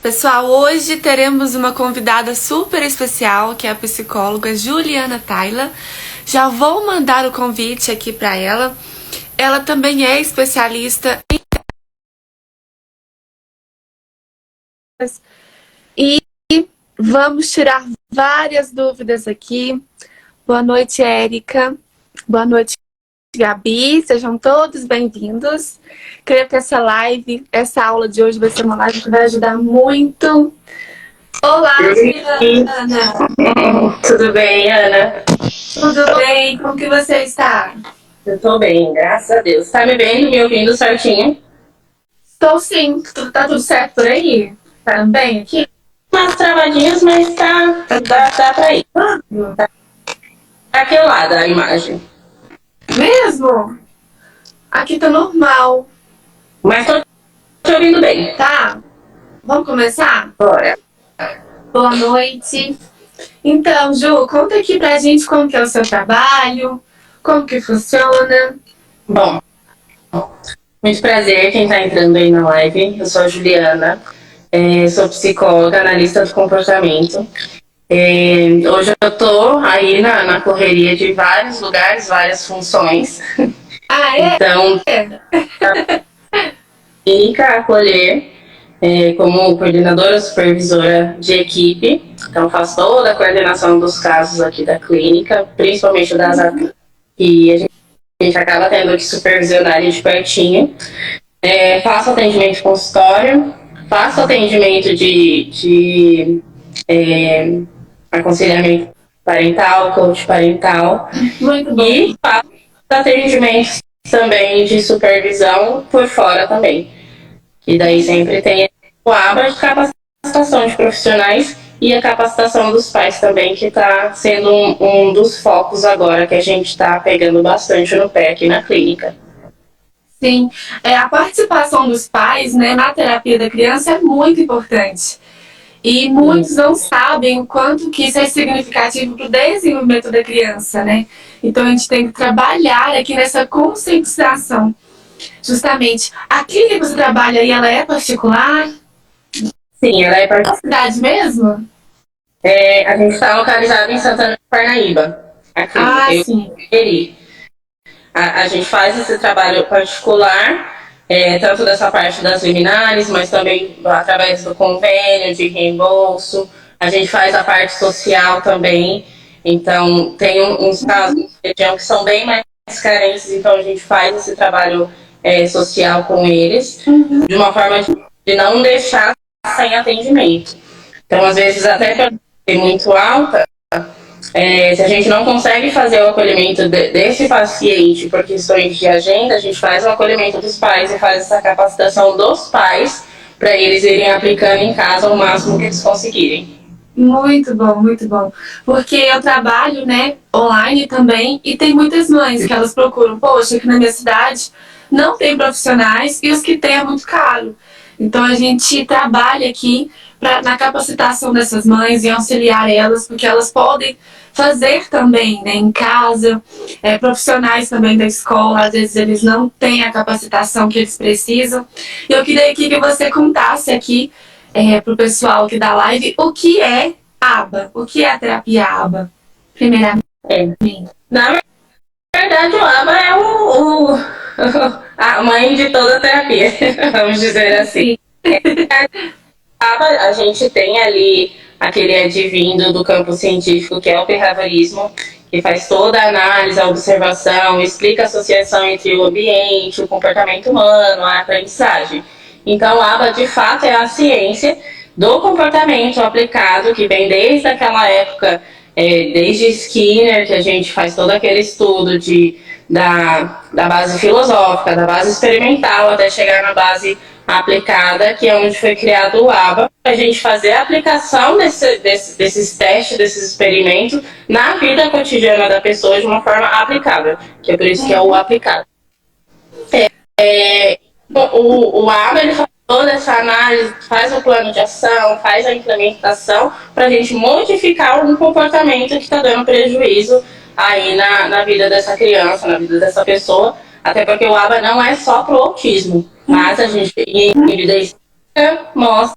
Pessoal, hoje teremos uma convidada super especial, que é a psicóloga Juliana Taila. Já vou mandar o convite aqui para ela. Ela também é especialista e vamos tirar várias dúvidas aqui. Boa noite, Érica. Boa noite, Gabi. Sejam todos bem-vindos. Creio que essa aula de hoje vai ser uma live que vai ajudar muito. Olá, Juliana. Tudo bem, Ana? Tudo bem? Como que você está? Eu tô bem, graças a Deus. Tá me vendo, me ouvindo certinho? Estou sim. Tá tudo certo por aí? Tá bem aqui? Umas travadinhas, mas dá pra ir. Tá aquele lado a imagem. Mesmo? Aqui tá normal. Mas tô te ouvindo bem. Tá? Vamos começar? Bora. Boa noite. Então, Ju, conta aqui pra gente como que é o seu trabalho, como que funciona. Bom, muito prazer quem tá entrando aí na live. Eu sou a Juliana, sou psicóloga, analista do comportamento. Hoje eu tô aí na correria de vários lugares, várias funções. Ah, é? Então, clínica acolher como coordenadora supervisora de equipe. Então, faço toda a coordenação dos casos aqui da clínica, principalmente das que a gente acaba tendo que supervisionar ali de pertinho. Faço atendimento de consultório, faço atendimento de aconselhamento parental, coach parental. Muito bom. E faço atendimentos também de supervisão por fora também. E daí sempre tem o aba de capacitação de profissionais e a capacitação dos pais também, que está sendo um dos focos agora que a gente está pegando bastante no pé aqui na clínica. Sim, a participação dos pais, né, na terapia da criança é muito importante. E muitos não sabem o quanto que isso é significativo para o desenvolvimento da criança, né? Então a gente tem que trabalhar aqui nessa conscientização. Justamente, a clínica que você trabalha aí, ela é particular? Sim, ela é particular. Cidade mesmo? A gente está localizado em Santana de Parnaíba. Aqui, sim. A gente faz esse trabalho particular, tanto dessa parte das liminares, mas também através do convênio de reembolso. A gente faz a parte social também. Então, tem uns casos de região que são bem mais carentes, então a gente faz esse trabalho social com eles, de uma forma de não deixar sem atendimento. Então, às vezes, até que é muito alta, se a gente não consegue fazer o acolhimento desse paciente por questões de agenda, a gente faz o acolhimento dos pais e faz essa capacitação dos pais para eles irem aplicando em casa o máximo que eles conseguirem. Muito bom, muito bom. Porque eu trabalho, né, online também, e tem muitas mães que elas procuram, poxa, aqui na minha cidade não tem profissionais e os que tem é muito caro. Então a gente trabalha aqui na capacitação dessas mães e auxiliar elas, porque elas podem fazer também, né, em casa. Profissionais também da escola, às vezes eles não têm a capacitação que eles precisam. E eu queria aqui que você contasse aqui para o pessoal aqui da live o que é ABA, o que é a terapia ABA, primeiramente. Na verdade, o ABA é a mãe de toda a terapia, vamos dizer assim. A gente tem ali aquele advindo do campo científico, que é o behaviorismo, que faz toda a análise, a observação, explica a associação entre o ambiente, o comportamento humano, a aprendizagem. Então, a ABA, de fato, é a ciência do comportamento aplicado, que vem desde aquela época, desde Skinner, que a gente faz todo aquele estudo da base filosófica, da base experimental, até chegar na base aplicada, que é onde foi criado o ABA, para a gente fazer a aplicação desses testes, desses experimentos na vida cotidiana da pessoa de uma forma aplicável, que é por isso que é o aplicado. O ABA, ele faz toda essa análise, faz o plano de ação, faz a implementação para a gente modificar um comportamento que está dando prejuízo aí na vida dessa criança, na vida dessa pessoa, até porque o ABA não é só para o autismo, mas a gente em evidência mostra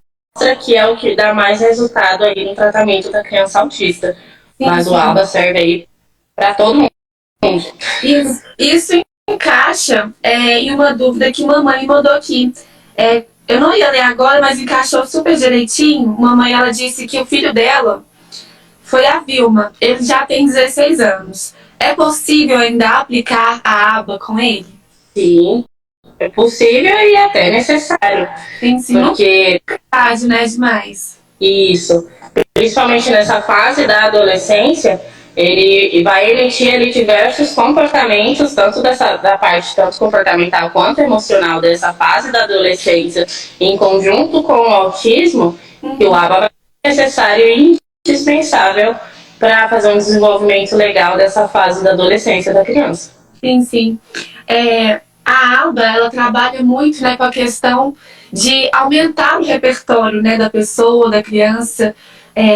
que é o que dá mais resultado aí no tratamento da criança autista. Sim, Mas o ABA serve aí para todo mundo. Isso encaixa em uma dúvida que mamãe mandou aqui. Eu não ia ler agora, mas encaixou super direitinho. Mamãe, ela disse que o filho dela foi a Vilma. Ele já tem 16 anos. É possível ainda aplicar a aba com ele? Sim, é possível e até necessário. Sim. Porque Verdade, né? Demais. isso, principalmente nessa fase da adolescência, ele vai emitir ali diversos comportamentos, tanto da parte tanto comportamental quanto emocional dessa fase da adolescência, em conjunto com o autismo, que o ABA vai ser necessário e indispensável para fazer um desenvolvimento legal dessa fase da adolescência da criança. Sim. A ABA, ela trabalha muito, né, com a questão de aumentar o repertório, né, da pessoa, da criança,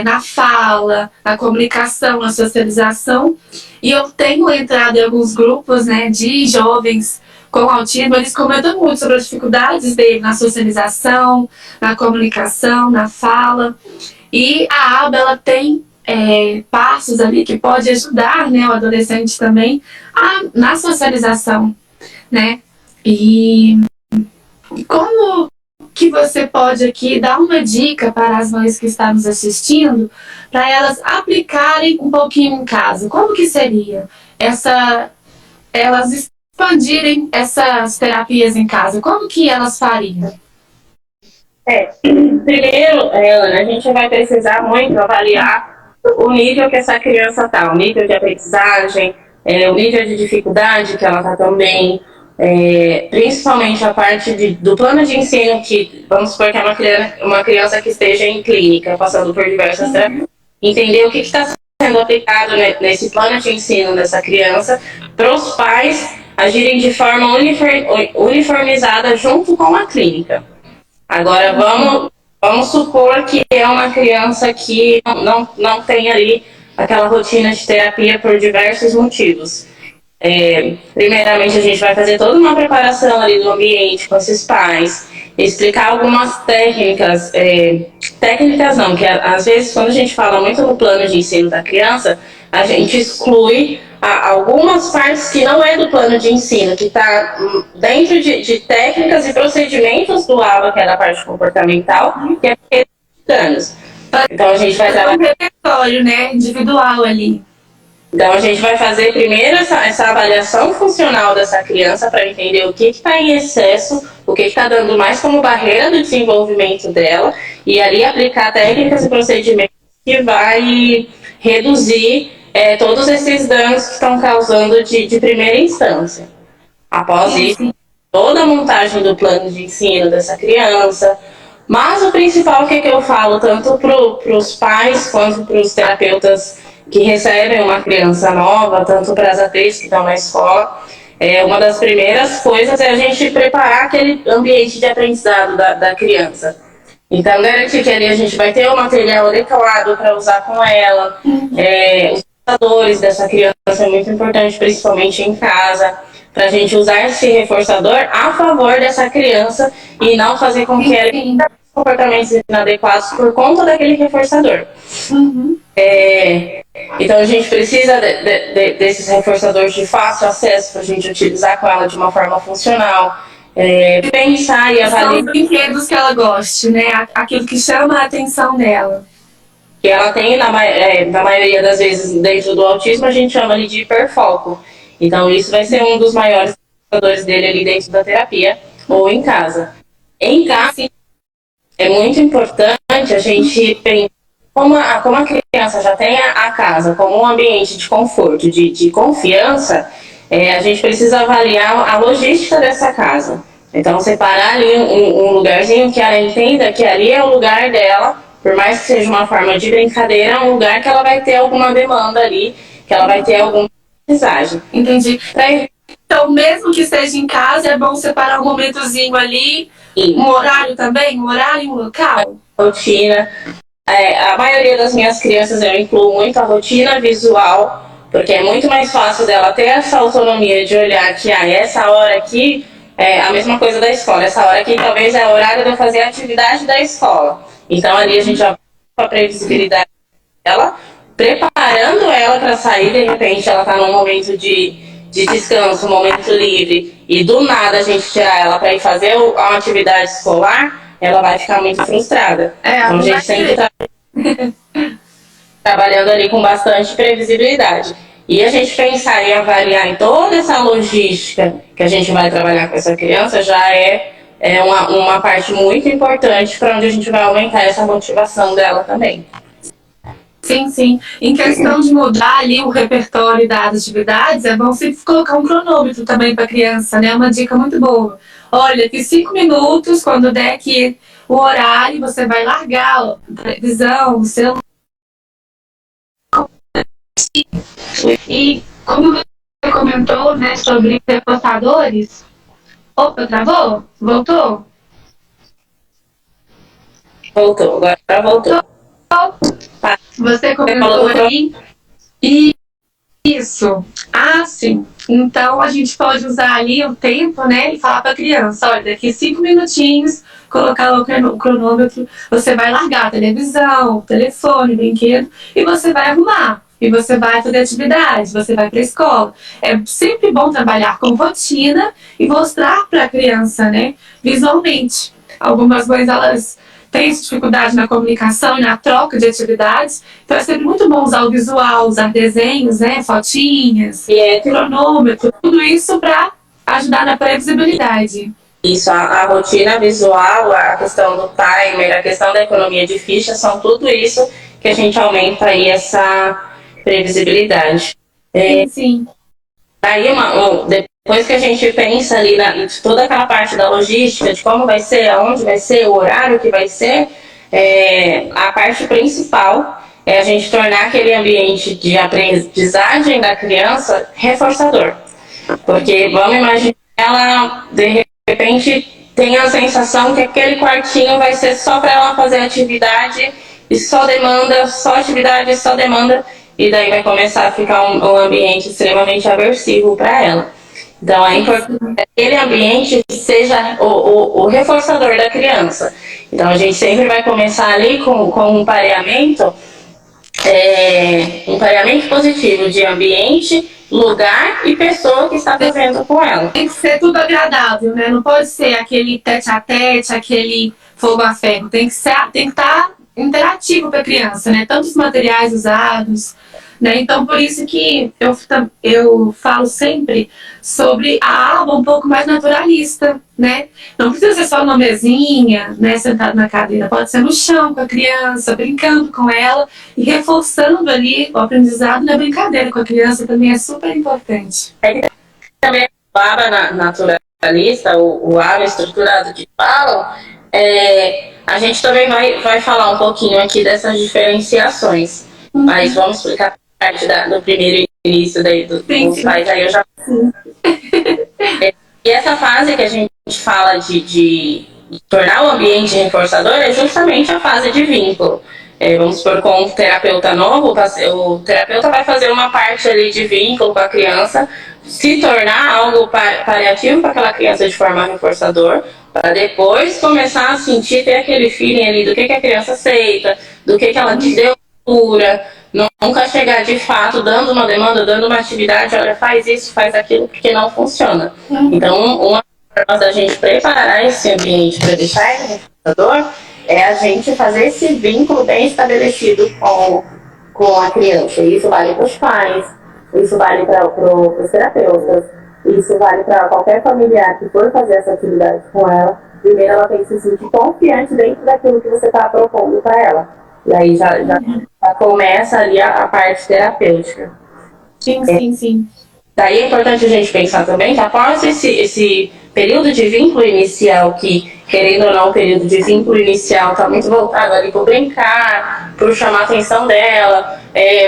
na fala, na comunicação, na socialização. E eu tenho entrado em alguns grupos, né, de jovens com autismo, eles comentam muito sobre as dificuldades dele na socialização, na comunicação, na fala. E a ABA, ela tem passos ali que pode ajudar, né, o adolescente também na socialização, né? E como que você pode aqui dar uma dica para as mães que estão nos assistindo, para elas aplicarem um pouquinho em casa? Como que seria elas expandirem essas terapias em casa? Como que elas fariam? Primeiro, Ana, a gente vai precisar muito avaliar o nível que essa criança está, o nível de aprendizagem, o nível de dificuldade que ela está também, principalmente a parte do plano de ensino, que vamos supor que é uma criança que esteja em clínica, passando por diversas terapias, entender o que está sendo aplicado nesse plano de ensino dessa criança, para os pais agirem de forma uniformizada junto com a clínica. Agora, vamos supor que é uma criança que não tem ali aquela rotina de terapia por diversos motivos. Primeiramente, a gente vai fazer toda uma preparação ali do ambiente com esses pais, explicar algumas técnicas, técnicas não, que às vezes quando a gente fala muito no plano de ensino da criança, a gente exclui algumas partes que não é do plano de ensino, que está dentro de técnicas e procedimentos do ABA, que é da parte comportamental, que é para anos. Então a gente vai trabalhar um repertório, né, individual ali. Então a gente vai fazer primeiro essa avaliação funcional dessa criança para entender o que está em excesso, o que está dando mais como barreira do desenvolvimento dela, e ali aplicar técnicas e procedimentos que vai reduzir todos esses danos que estão causando de primeira instância. Após isso, toda a montagem do plano de ensino dessa criança. Mas o principal que eu falo, tanto para os pais quanto para os terapeutas que recebem uma criança nova, tanto para as atrizes que estão na escola, uma das primeiras coisas é a gente preparar aquele ambiente de aprendizado da criança. Então, garantir que ali a gente vai ter o material adequado para usar com ela, os reforçadores dessa criança é muito importante, principalmente em casa, para a gente usar esse reforçador a favor dessa criança e não fazer com que ela tenha comportamentos inadequados por conta daquele reforçador. Então a gente precisa desses reforçadores de fácil acesso para a gente utilizar com ela de uma forma funcional. Pensar e avaliar. São os brinquedos que ela goste, né? Aquilo que chama a atenção dela. Que ela tem, na maioria das vezes, dentro do autismo, a gente chama de hiperfoco. Então isso vai ser um dos maiores indicadores dele ali dentro da terapia ou em casa. Em casa, é muito importante a gente pensar como a criança já tem a casa como um ambiente de conforto, de confiança, a gente precisa avaliar a logística dessa casa. Então, separar ali um lugarzinho que ela entenda que ali é o lugar dela, por mais que seja uma forma de brincadeira, é um lugar que ela vai ter alguma demanda ali, que ela vai ter alguma aprendizagem. Entendi. Então, mesmo que esteja em casa, é bom separar um momentozinho ali, um horário também, um horário e um local? Rotina. A maioria das minhas crianças eu incluo muito a rotina visual, porque é muito mais fácil dela ter essa autonomia de olhar que essa hora aqui é a mesma coisa da escola. Essa hora aqui talvez é o horário de eu fazer a atividade da escola. Então ali a gente já com a previsibilidade dela, preparando ela para sair, de repente ela está num momento de descanso, um momento livre, e do nada a gente tirar ela para ir fazer uma atividade escolar, ela vai ficar muito frustrada. Então a gente sempre está trabalhando ali com bastante previsibilidade. E a gente pensar em avaliar em toda essa logística que a gente vai trabalhar com essa criança já é uma parte muito importante para onde a gente vai aumentar essa motivação dela também. Sim, sim. Em questão de mudar ali o repertório das atividades, é bom sempre colocar um cronômetro também para a criança, né? Uma dica muito boa. Olha, aqui 5 minutos, quando der aqui o horário, você vai largar a televisão, o celular. E como você comentou, né, sobre reforçadores. Opa, travou? Voltou? Voltou, agora voltou. Você comentou aí. E isso. Ah, sim. Então a gente pode usar ali o tempo, né? E falar para a criança: olha, daqui 5 minutinhos, colocar o cronômetro, você vai largar a televisão, o telefone, o brinquedo, e você vai arrumar. E você vai fazer atividade, você vai para a escola. É sempre bom trabalhar com rotina e mostrar para a criança, né? Visualmente. Algumas mães, elas têm dificuldade na comunicação e na troca de atividades, então é sempre muito bom usar o visual, usar desenhos, né, fotinhas, cronômetro, tudo isso para ajudar na previsibilidade. Isso, a rotina visual, a questão do timer, a questão da economia de fichas, são tudo isso que a gente aumenta aí essa previsibilidade. Sim. Aí, depois que a gente pensa ali de toda aquela parte da logística, de como vai ser, aonde vai ser, o horário que vai ser, a parte principal é a gente tornar aquele ambiente de aprendizagem da criança reforçador. Porque vamos imaginar ela, de repente, tem a sensação que aquele quartinho vai ser só para ela fazer atividade e só demanda, só atividade, só demanda, e daí vai começar a ficar um ambiente extremamente aversivo para ela. Então é importante que aquele ambiente seja o reforçador da criança. Então a gente sempre vai começar ali com um pareamento positivo de ambiente, lugar e pessoa que está fazendo com ela. Tem que ser tudo agradável, né? Não pode ser aquele tete-a-tete, aquele fogo a ferro. Tem que estar interativo para a criança, né? Tantos materiais usados, né? Então, por isso que eu falo sempre sobre a aula um pouco mais naturalista, né? Não precisa ser só numa mesinha, né? Sentado na cadeira. Pode ser no chão com a criança, brincando com ela e reforçando ali o aprendizado na brincadeira com a criança também é super importante. Também a aba naturalista, o aba estruturado de fala, a gente também vai falar um pouquinho aqui dessas diferenciações. Mas vamos explicar a parte do primeiro início daí dos pais, aí eu já... E essa fase que a gente fala de tornar o ambiente reforçador é justamente a fase de vínculo. Vamos supor, com um terapeuta novo, o terapeuta vai fazer uma parte ali de vínculo com a criança, se tornar algo paliativo para aquela criança de forma reforçador, para depois começar a sentir, ter aquele feeling ali do que a criança aceita, do que ela te deu cultura, nunca chegar de fato dando uma demanda, dando uma atividade, olha, faz isso, faz aquilo, porque não funciona. Então, uma forma da gente preparar esse ambiente para deixar ele reforçador é a gente fazer esse vínculo bem estabelecido com a criança. Isso vale para os pais, isso vale para os terapeutas, isso vale para qualquer familiar que for fazer essa atividade com ela. Primeiro ela tem que se sentir confiante dentro daquilo que você está propondo para ela. E aí já começa ali a parte terapêutica. Sim. Daí é importante a gente pensar também que após esse período de vínculo inicial, que querendo ou não, o período de vínculo inicial está muito voltado ali para brincar, para chamar a atenção dela,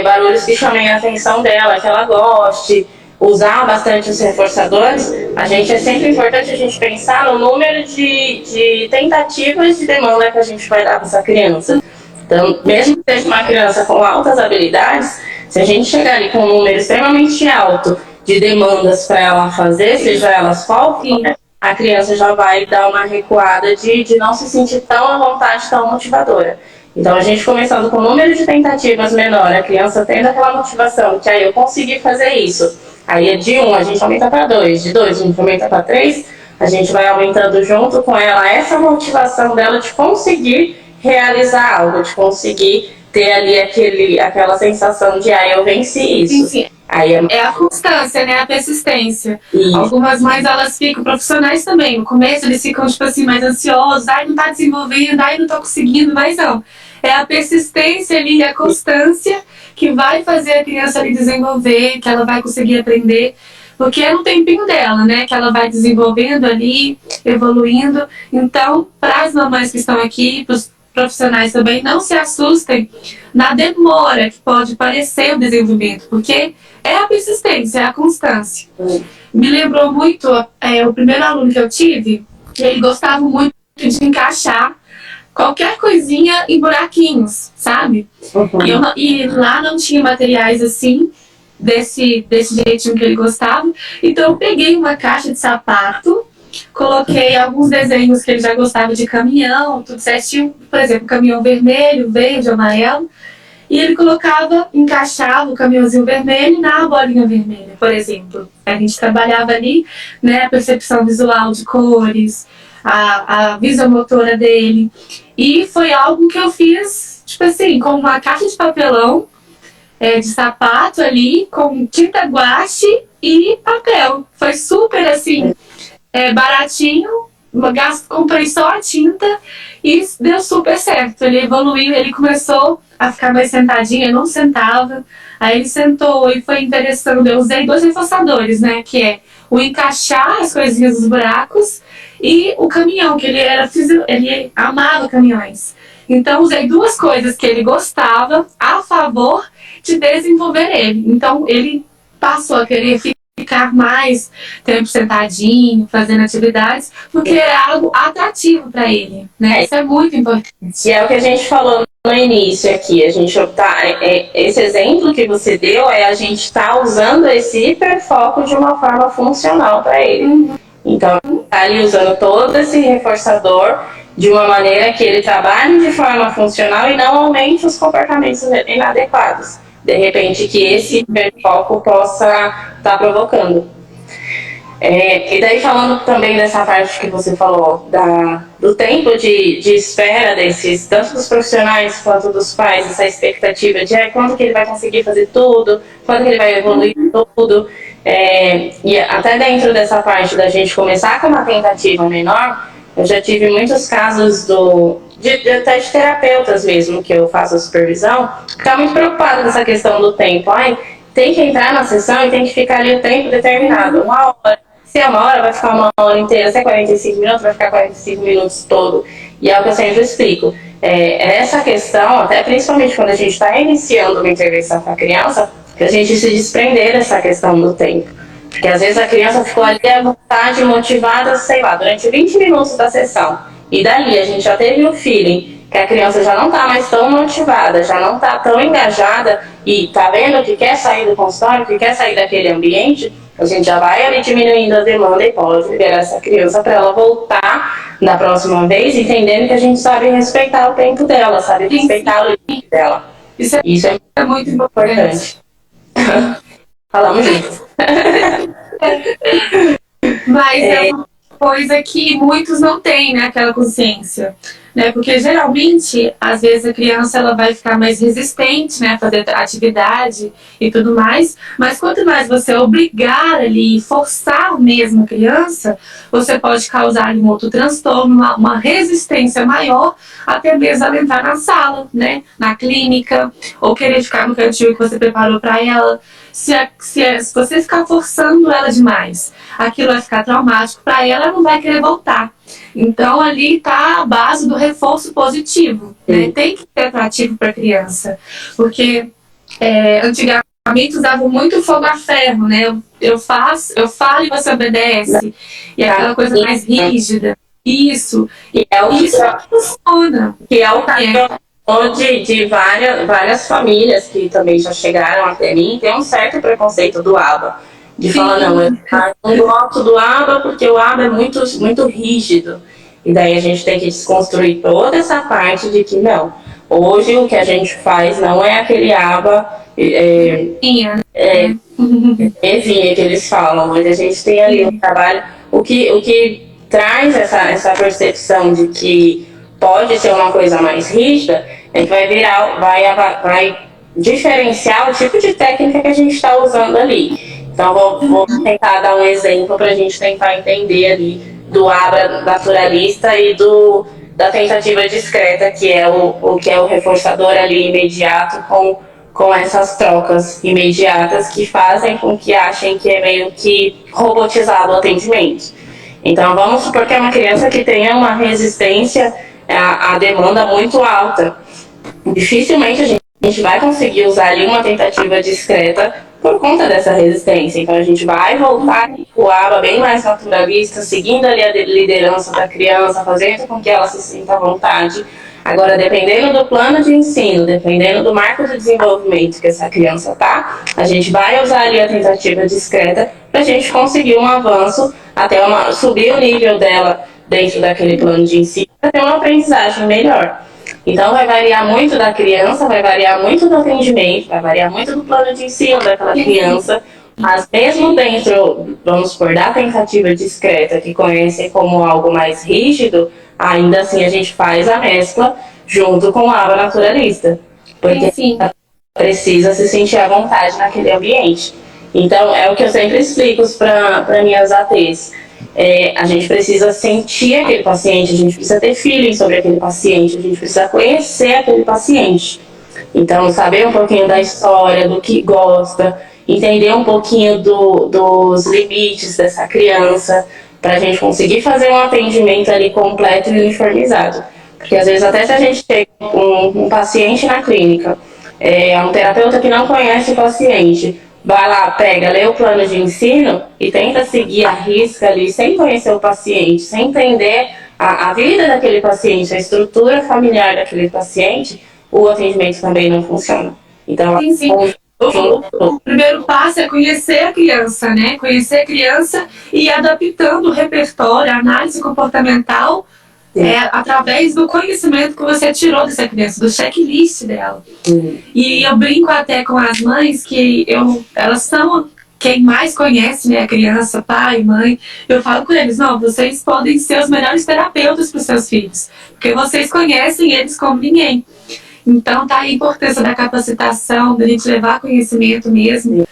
barulhos que chamem a atenção dela, que ela goste, usar bastante os reforçadores, é sempre importante a gente pensar no número de tentativas de demanda que a gente vai dar para essa criança. Então, mesmo que seja uma criança com altas habilidades, se a gente chegar ali com um número extremamente alto de demandas para ela fazer, seja elas qual for, a criança já vai dar uma recuada de não se sentir tão à vontade, tão motivadora. Então, a gente começando com o número de tentativas menor, a criança tendo aquela motivação, que aí eu consegui fazer isso. Aí de 1 a gente aumenta para 2, de 2 a gente aumenta para 3, a gente vai aumentando junto com ela essa motivação dela de conseguir realizar algo, de conseguir ter ali aquela sensação de, eu venci isso. Sim, sim. Aí é a constância, né? A persistência. Isso. Algumas mães, elas ficam, profissionais também, no começo eles ficam, tipo assim, mais ansiosos, não tá desenvolvendo, não tô conseguindo, mas não. É a persistência ali, a constância que vai fazer a criança ali desenvolver, que ela vai conseguir aprender, porque é no tempinho dela, né? Que ela vai desenvolvendo ali, evoluindo. Então, para as mamães que estão aqui, para os profissionais também, não se assustem na demora que pode parecer o desenvolvimento, porque é a persistência, é a constância. Me lembrou muito o primeiro aluno que eu tive, ele gostava muito de encaixar qualquer coisinha em buraquinhos, sabe? Uhum. E lá não tinha materiais assim, desse jeitinho que ele gostava, então eu peguei uma caixa de sapato, coloquei alguns desenhos que ele já gostava de caminhão, tudo certinho, por exemplo, caminhão vermelho, verde, amarelo, e ele encaixava o caminhãozinho vermelho na bolinha vermelha, por exemplo. A gente trabalhava ali, né, a percepção visual de cores, a visomotora dele, e foi algo que eu fiz, tipo assim, com uma caixa de papelão, de sapato ali, com tinta guache e papel. Foi super assim, baratinho, comprei só a tinta e deu super certo. Ele evoluiu, ele começou a ficar mais sentadinho, ele não sentava, aí ele sentou e foi interessando. Eu usei 2 reforçadores, né, que é o encaixar as coisinhas dos buracos e o caminhão, que ele amava caminhões. Então usei 2 coisas que ele gostava a favor de desenvolver ele. Então ele passou a querer ficar mais tempo sentadinho, fazendo atividades, porque é algo atrativo para ele, né? Isso é muito importante. E é o que a gente falou no início aqui, a gente esse exemplo que você deu a gente tá usando esse hiperfoco de uma forma funcional para ele. Então, tá ali usando todo esse reforçador de uma maneira que ele trabalhe de forma funcional e não aumente os comportamentos inadequados. De repente, que esse hiperfoco possa estar provocando. E daí, falando também dessa parte que você falou, do tempo de espera tanto dos profissionais quanto dos pais, essa expectativa de quando que ele vai conseguir fazer tudo, quando que ele vai evoluir tudo. E até dentro dessa parte da gente começar com uma tentativa menor, eu já tive muitos casos até de terapeutas mesmo, que eu faço a supervisão, que tá muito preocupado com essa questão do tempo. Tem que entrar na sessão e tem que ficar ali o tempo determinado, 1 hora. Se é 1 hora, vai ficar 1 hora inteira. Se é 45 minutos, vai ficar 45 minutos todo. E é o que eu sempre explico. Essa questão, até principalmente quando a gente está iniciando uma intervenção com a criança, que a gente se desprender dessa questão do tempo. Porque às vezes a criança ficou ali à vontade, motivada, sei lá, durante 20 minutos da sessão. E dali a gente já teve um feeling que a criança já não está mais tão motivada, já não está tão engajada e está vendo que quer sair do consultório, que quer sair daquele ambiente, a gente já vai ali diminuindo a demanda e pode liberar essa criança para ela voltar na próxima vez, entendendo que a gente sabe respeitar o tempo dela, sabe respeitar o limite dela. Isso é muito importante. Falamos juntos. Mas é uma coisa que muitos não têm, né, aquela consciência. Né? Porque geralmente, às vezes a criança ela vai ficar mais resistente, né, a fazer atividade e tudo mais, mas quanto mais você obrigar ali, forçar mesmo a criança, você pode causar ali um outro transtorno, uma resistência maior, até mesmo ela entrar na sala, né, na clínica, ou querer ficar no cantinho que você preparou para ela. Se você ficar forçando ela demais, aquilo vai ficar traumático para ela, ela não vai querer voltar. Então ali está a base do reforço positivo, né? Tem que ser atrativo para a criança, porque antigamente usavam muito fogo a ferro, né? Eu falo e você obedece, e aquela coisa mais rígida. Isso, e isso funciona. Que é o caso de várias famílias que também já chegaram até mim, tem um certo preconceito do ABA. De falar, não, eu não gosto do ABA porque o ABA é muito, muito rígido. E daí a gente tem que desconstruir toda essa parte de que não. Hoje o que a gente faz não é aquele ABA mesinha que eles falam, mas a gente tem ali um trabalho. O que traz essa percepção de que pode ser uma coisa mais rígida é que vai diferenciar o tipo de técnica que a gente está usando ali. Então, vou tentar dar um exemplo para a gente tentar entender ali do ABA naturalista e da tentativa discreta, que é o reforçador ali imediato com essas trocas imediatas que fazem com que achem que é meio que robotizado o atendimento. Então, vamos supor que é uma criança que tenha uma resistência à demanda muito alta. Dificilmente a gente vai conseguir usar ali uma tentativa discreta por conta dessa resistência. Então a gente vai voltar para o ABA bem mais naturalista, seguindo ali a liderança da criança, fazendo com que ela se sinta à vontade. Agora, dependendo do plano de ensino, dependendo do marco de desenvolvimento que essa criança está, a gente vai usar ali a tentativa discreta para a gente conseguir um avanço até subir o nível dela dentro daquele plano de ensino para ter uma aprendizagem melhor. Então vai variar muito da criança, vai variar muito do atendimento, vai variar muito do plano de ensino daquela criança, mas mesmo dentro, vamos supor, da tentativa discreta, que conhecem como algo mais rígido, ainda assim a gente faz a mescla junto com o ABA naturalista, porque precisa se sentir à vontade naquele ambiente. Então é o que eu sempre explico para minhas ATs. A gente precisa sentir aquele paciente, a gente precisa ter feeling sobre aquele paciente, a gente precisa conhecer aquele paciente. Então, saber um pouquinho da história, do que gosta, entender um pouquinho dos limites dessa criança, para a gente conseguir fazer um atendimento ali completo e uniformizado. Porque às vezes até se a gente tem um paciente na clínica, um terapeuta que não conhece o paciente, vai lá, pega, lê o plano de ensino e tenta seguir a risca ali, sem conhecer o paciente, sem entender a vida daquele paciente, a estrutura familiar daquele paciente, o atendimento também não funciona. Então, o primeiro passo é conhecer a criança, né? Conhecer a criança e ir adaptando o repertório, a análise comportamental, através do conhecimento que você tirou dessa criança, do checklist dela. E eu brinco até com as mães que elas são quem mais conhece, né, a criança, pai, mãe. Eu falo com eles, não, vocês podem ser os melhores terapeutas para os seus filhos, porque vocês conhecem eles como ninguém. Então tá aí a importância da capacitação, da gente levar conhecimento mesmo,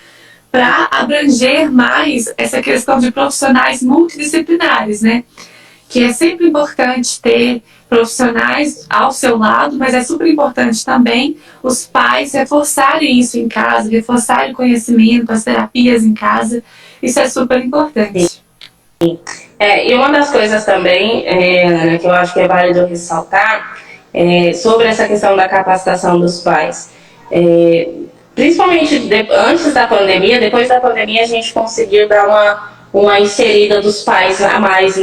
para abranger mais essa questão de profissionais multidisciplinares, né? Que é sempre importante ter profissionais ao seu lado, mas é super importante também os pais reforçarem isso em casa, reforçarem o conhecimento, as terapias em casa. Isso é super importante. E uma das coisas também que eu acho que é válido ressaltar sobre essa questão da capacitação dos pais. Principalmente antes da pandemia, depois da pandemia a gente conseguiu dar uma inserida dos pais a mais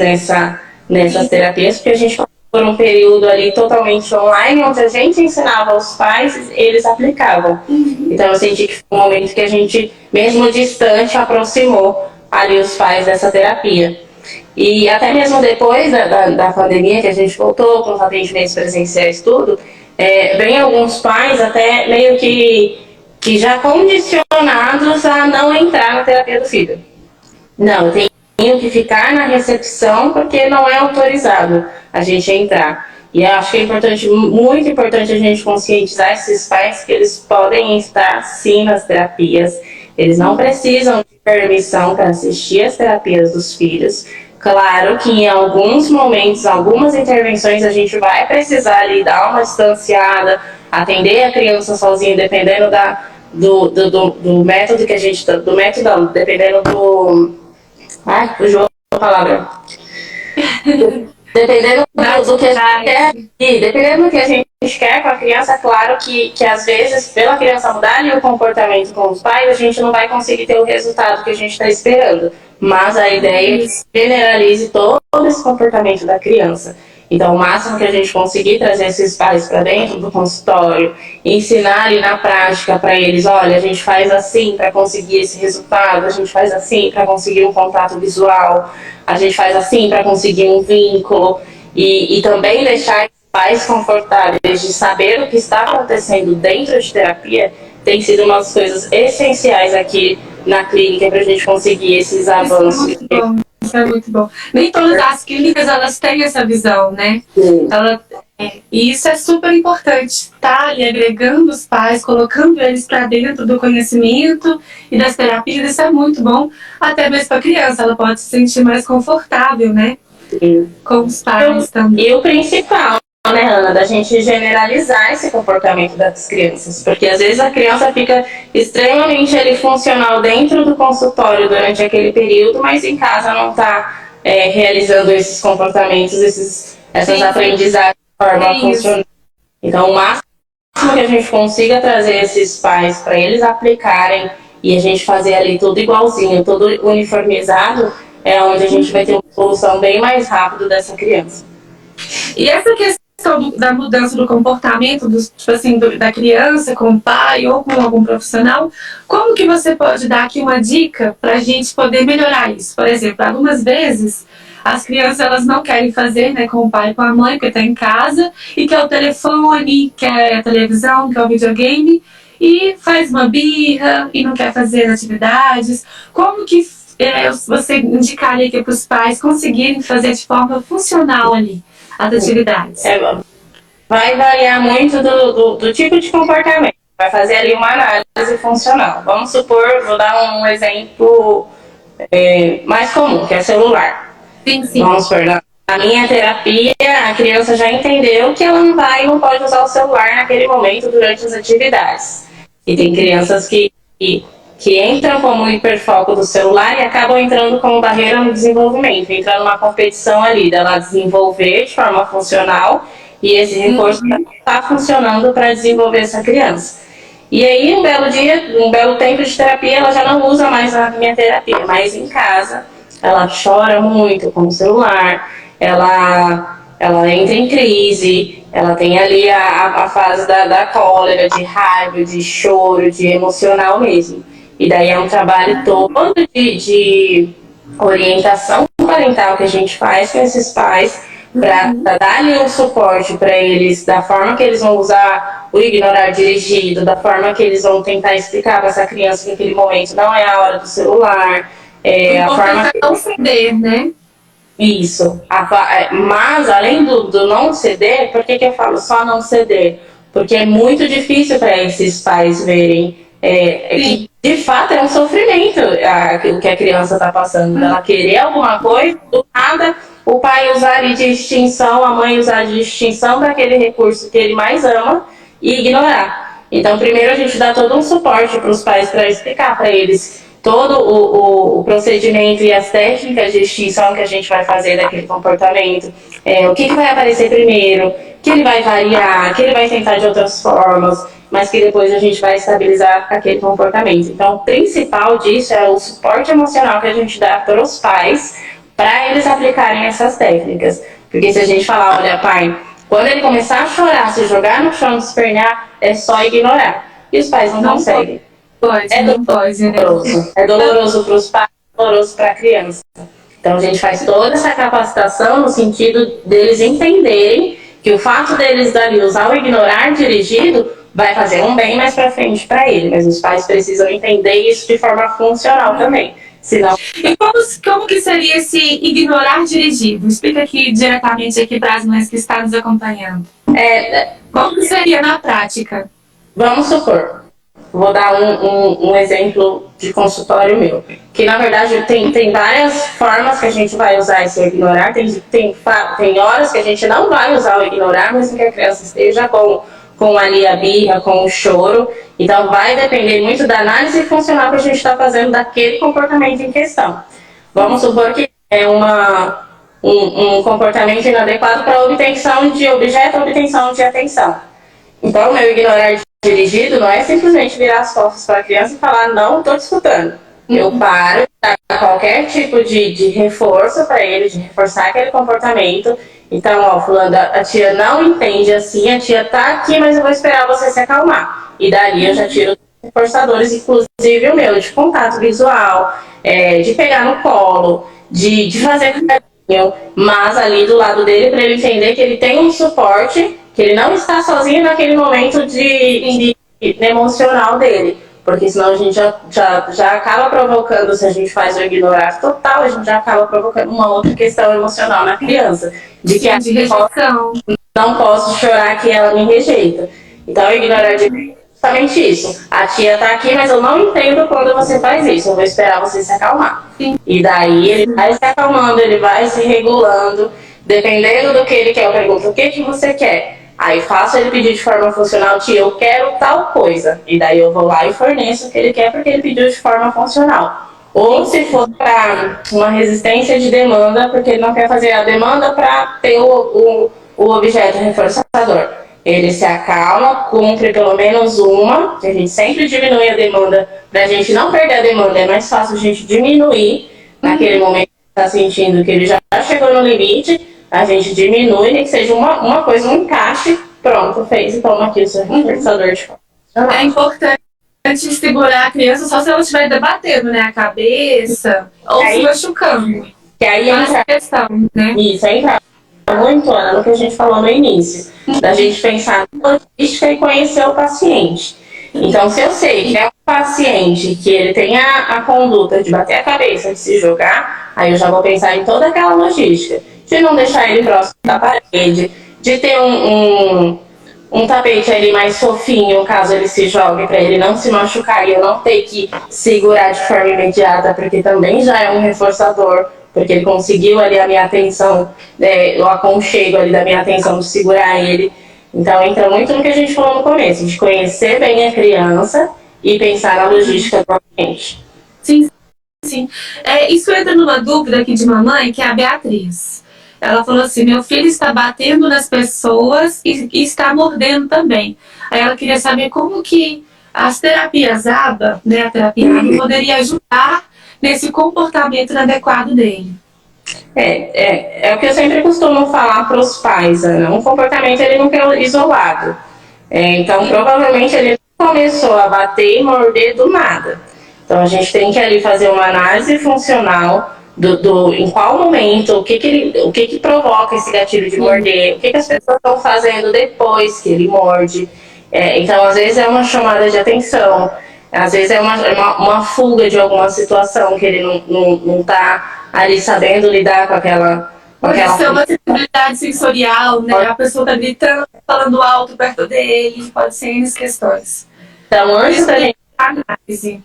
nessas terapias, porque a gente passou por um período ali totalmente online, onde a gente ensinava aos pais, eles aplicavam. Então eu senti que foi um momento que a gente, mesmo distante, aproximou ali os pais dessa terapia. E até mesmo depois da pandemia, que a gente voltou com os atendimentos presenciais tudo, vem alguns pais até meio que já condicionados a não entrar na terapia do filho. Não, tenho que ficar na recepção porque não é autorizado a gente entrar. E eu acho que é importante, muito importante a gente conscientizar esses pais que eles podem estar sim nas terapias. Eles não precisam de permissão para assistir às terapias dos filhos. Claro que em alguns momentos, algumas intervenções, a gente vai precisar ali dar uma distanciada, atender a criança sozinha, dependendo do método que a gente... Do método não, dependendo do... Ai, fugiu a palavra. Dependendo do que a gente quer, e dependendo do que a gente quer com a criança, claro que às vezes, pela criança mudar ali o comportamento com os pais, a gente não vai conseguir ter o resultado que a gente está esperando. Mas a ideia é que se generalize todo esse comportamento da criança. Então, o máximo que a gente conseguir trazer esses pais para dentro do consultório, ensinar ali na prática para eles, olha, a gente faz assim para conseguir esse resultado, a gente faz assim para conseguir um contato visual, a gente faz assim para conseguir um vínculo, e também deixar os pais confortáveis de saber o que está acontecendo dentro de terapia, tem sido uma das coisas essenciais aqui na clínica para a gente conseguir esses avanços. Isso é muito bom. Isso é muito bom. Nem todas as clínicas elas têm essa visão, né? E isso é super importante, tá? Ali agregando os pais, colocando eles para dentro do conhecimento e das terapias, isso é muito bom, até mesmo para a criança, ela pode se sentir mais confortável, né? Sim. Com os pais também. E o principal, né, Ana, da gente generalizar esse comportamento das crianças, porque às vezes a criança fica extremamente ali, funcional dentro do consultório durante aquele período, mas em casa não está realizando esses comportamentos, essas aprendizagens de forma funcional. Então, o máximo que a gente consiga trazer esses pais para eles aplicarem e a gente fazer ali tudo igualzinho, tudo uniformizado, é onde a gente vai ter uma solução bem mais rápida dessa criança. E essa questão da mudança do comportamento tipo assim, da criança com o pai ou com algum profissional, como que você pode dar aqui uma dica para a gente poder melhorar isso? Por exemplo, algumas vezes as crianças elas não querem fazer, né, com o pai e com a mãe, porque está em casa, e quer o telefone, quer a televisão, quer o videogame, e faz uma birra e não quer fazer atividades. Como que você indicaria aqui para os pais conseguirem fazer de forma funcional ali as atividades? Vai variar muito do tipo de comportamento. Vai fazer ali uma análise funcional. Vamos supor, vou dar um exemplo mais comum, que é celular. Sim. Vamos supor, na minha terapia, a criança já entendeu que ela não pode usar o celular naquele momento durante as atividades. E tem crianças que entram como hiperfoco do celular e acabam entrando como barreira no desenvolvimento, entrando numa competição ali dela desenvolver de forma funcional e esse recurso está funcionando para desenvolver essa criança. E aí, um belo dia, um belo tempo de terapia, ela já não usa mais a minha terapia, mas em casa ela chora muito com o celular, ela entra em crise, ela tem ali a fase da cólera, de raiva, de choro, de emocional mesmo. E daí é um trabalho todo de orientação parental que a gente faz com esses pais para dar ali um suporte para eles, da forma que eles vão usar o ignorar dirigido, da forma que eles vão tentar explicar para essa criança que naquele momento não é a hora do celular. A forma que não ceder, né? Isso. Mas, além do não ceder, por que eu falo só não ceder? Porque é muito difícil para esses pais verem que, de fato, é um sofrimento o que a criança está passando. Ela querer alguma coisa, do nada, o pai usar de extinção, a mãe usar de extinção daquele recurso que ele mais ama e ignorar. Então, primeiro a gente dá todo um suporte para os pais para explicar para eles todo o procedimento e as técnicas de extinção que a gente vai fazer daquele comportamento, o que vai aparecer primeiro, que ele vai variar, que ele vai tentar de outras formas, mas que depois a gente vai estabilizar aquele comportamento. Então, o principal disso é o suporte emocional que a gente dá para os pais, para eles aplicarem essas técnicas. Porque se a gente falar, olha, pai, quando ele começar a chorar, se jogar no chão, se espernear, é só ignorar. E os pais não conseguem. Não pode, né? É doloroso para os pais, é doloroso para a criança. Então a gente faz toda essa capacitação no sentido deles entenderem que o fato deles dali usar o ignorar dirigido vai fazer um bem mais para frente para ele, mas os pais precisam entender isso de forma funcional também. Senão... E como que seria esse ignorar dirigido? Explica aqui diretamente aqui para as mães que estão nos acompanhando. Como que seria na prática? Vamos supor, vou dar um exemplo de consultório meu, que na verdade tem várias formas que a gente vai usar esse ignorar, tem horas que a gente não vai usar o ignorar, mesmo que a criança esteja com ali a birra, com o choro. Então vai depender muito da análise funcional que a gente está fazendo daquele comportamento em questão. Vamos supor que é um comportamento inadequado para a obtenção de objeto, obtenção de atenção. Então, o meu ignorar dirigido não é simplesmente virar as costas para a criança e falar, não estou te escutando. Eu paro, tá qualquer tipo de reforço para ele, de reforçar aquele comportamento. Então, ó, fulano, a tia não entende assim, a tia tá aqui, mas eu vou esperar você se acalmar. E dali eu já tiro os reforçadores, inclusive o meu, de contato visual, de pegar no colo, de fazer carinho, mas ali do lado dele para ele entender que ele tem um suporte, que ele não está sozinho naquele momento de emocional dele. Porque senão a gente já acaba provocando, se a gente faz o ignorar total, a gente já acaba provocando uma outra questão emocional na criança. De que de rejeição. não posso chorar que ela me rejeita. Então, ignorar de mim é justamente isso. A tia tá aqui, mas eu não entendo quando você faz isso. Eu vou esperar você se acalmar. Sim. E daí ele vai se acalmando, ele vai se regulando. Dependendo do que ele quer, eu pergunto, o que você quer? Aí faço ele pedir de forma funcional, tia, eu quero tal coisa. E daí eu vou lá e forneço o que ele quer porque ele pediu de forma funcional. Ou se for para uma resistência de demanda, porque ele não quer fazer a demanda para ter o objeto reforçador. Ele se acalma, cumpre pelo menos uma, que a gente sempre diminui a demanda, para a gente não perder a demanda, é mais fácil a gente diminuir naquele momento que está sentindo que ele já chegou no limite, a gente diminui, nem que seja uma coisa, um encaixe, pronto, fez e toma aqui o seu reforçador de forma. É importante segurar a criança só se ela estiver debatendo, né, a cabeça ou se machucando. Que aí entra questão, né? Isso, entra muito, Ana, no que a gente falou no início, da gente pensar na logística e conhecer o paciente. Então, se eu sei que é um paciente que ele tem a conduta de bater a cabeça, de se jogar, aí eu já vou pensar em toda aquela logística. De não deixar ele próximo da parede, de ter um tapete ali mais fofinho, caso ele se jogue, para ele não se machucar e eu não ter que segurar de forma imediata, porque também já é um reforçador, porque ele conseguiu ali a minha atenção, o aconchego ali da minha atenção de segurar ele. Então entra muito no que a gente falou no começo, de conhecer bem a criança e pensar na logística do ambiente. Sim, sim. Isso entra numa dúvida aqui de mamãe, que é a Beatriz. Ela falou assim, meu filho está batendo nas pessoas e está mordendo também. Aí ela queria saber como que as terapias ABA, né, a terapia ABA, poderia ajudar nesse comportamento inadequado dele. É o que eu sempre costumo falar para os pais, Ana. Um comportamento ele nunca é isolado. Então, provavelmente ele não começou a bater e morder do nada. Então, a gente tem que ali fazer uma análise funcional em qual momento, o que provoca esse gatilho de morder, o que as pessoas estão fazendo depois que ele morde. Então, às vezes é uma chamada de atenção, às vezes é uma fuga de alguma situação que ele não está ali sabendo lidar com aquela... Pode ser uma sensibilidade sensorial, né? A pessoa está gritando, falando alto perto dele, pode ser N questões. Então, antes da gente análise.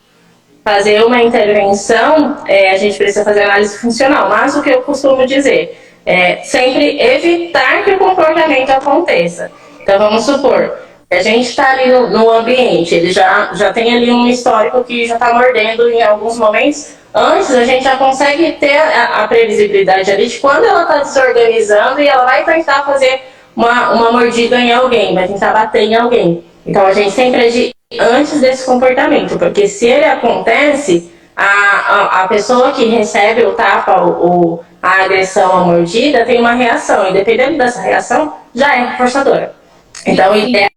Fazer uma intervenção, a gente precisa fazer análise funcional, mas o que eu costumo dizer é sempre evitar que o comportamento aconteça. Então, vamos supor, a gente está ali no ambiente, ele já tem ali um histórico que já está mordendo em alguns momentos. Antes, a gente já consegue ter a previsibilidade ali de quando ela está desorganizando e ela vai tentar fazer uma mordida em alguém, vai tentar bater em alguém. Então, a gente sempre agir antes desse comportamento, porque se ele acontece, a pessoa que recebe o tapa, a agressão, a mordida, tem uma reação, e dependendo dessa reação, já é reforçadora. Então, a ideia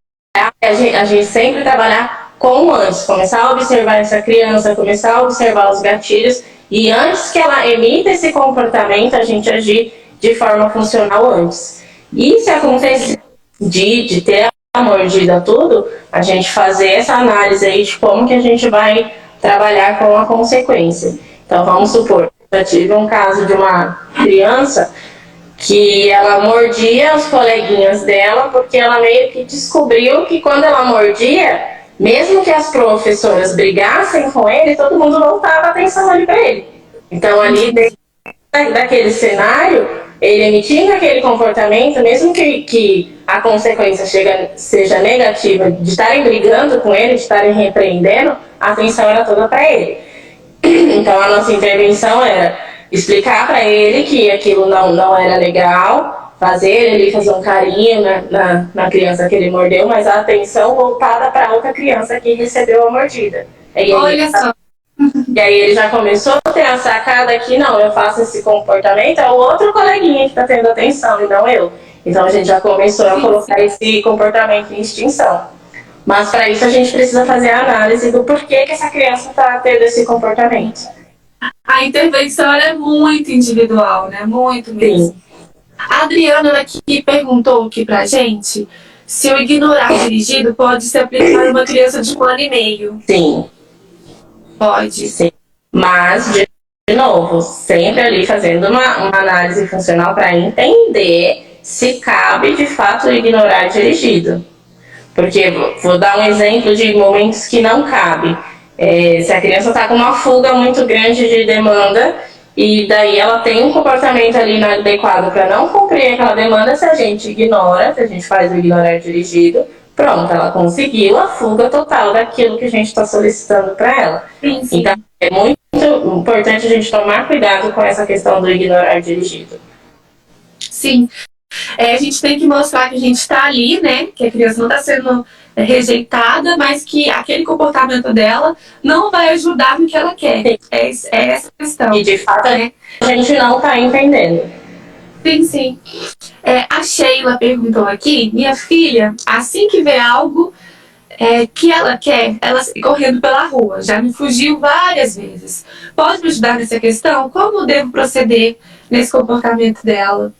é a gente sempre trabalhar com o antes, começar a observar essa criança, começar a observar os gatilhos, e antes que ela emita esse comportamento, a gente agir de forma funcional antes. E se acontecer de ter a mordida tudo, a gente fazer essa análise aí de como que a gente vai trabalhar com a consequência. Então, vamos supor, eu tive um caso de uma criança que ela mordia os coleguinhas dela porque ela meio que descobriu que quando ela mordia, mesmo que as professoras brigassem com ele, todo mundo voltava a atenção ali para ele. Então, ali dentro daquele cenário, ele emitindo aquele comportamento, mesmo que a consequência seja negativa de estarem brigando com ele, de estarem repreendendo, a atenção era toda para ele. Então, a nossa intervenção era explicar para ele que aquilo não era legal, fazer ele fazer um carinho na criança que ele mordeu, mas a atenção voltada para outra criança que recebeu a mordida. Olha só. E aí ele já começou a ter a sacada que não, eu faço esse comportamento, é o outro coleguinha que está tendo atenção e não eu. Então a gente já começou a colocar esse comportamento em extinção. Mas para isso a gente precisa fazer a análise do porquê que essa criança está tendo esse comportamento. A intervenção é muito individual, né? Muito mesmo. Sim. A Adriana aqui perguntou aqui pra gente se o ignorar dirigido pode se aplicar a uma criança de 1 ano e meio. Sim. Pode. Sim. Mas, de novo, sempre ali fazendo uma análise funcional para entender se cabe de fato ignorar dirigido. Porque vou dar um exemplo de momentos que não cabe. Se a criança está com uma fuga muito grande de demanda e daí ela tem um comportamento ali inadequado para não cumprir aquela demanda, se a gente ignora, se a gente faz o ignorar dirigido, pronto, ela conseguiu a fuga total daquilo que a gente está solicitando para ela. Sim, sim. Então, é muito importante a gente tomar cuidado com essa questão do ignorar dirigido. Sim. A gente tem que mostrar que a gente está ali, né? Que a criança não está sendo rejeitada, mas que aquele comportamento dela não vai ajudar no que ela quer. É essa a questão. E de fato, né? A gente não está entendendo. Sim, sim. A Sheila perguntou aqui, minha filha, assim que vê algo que ela quer, ela sai correndo pela rua. Já me fugiu várias vezes. Pode me ajudar nessa questão? Como eu devo proceder nesse comportamento dela?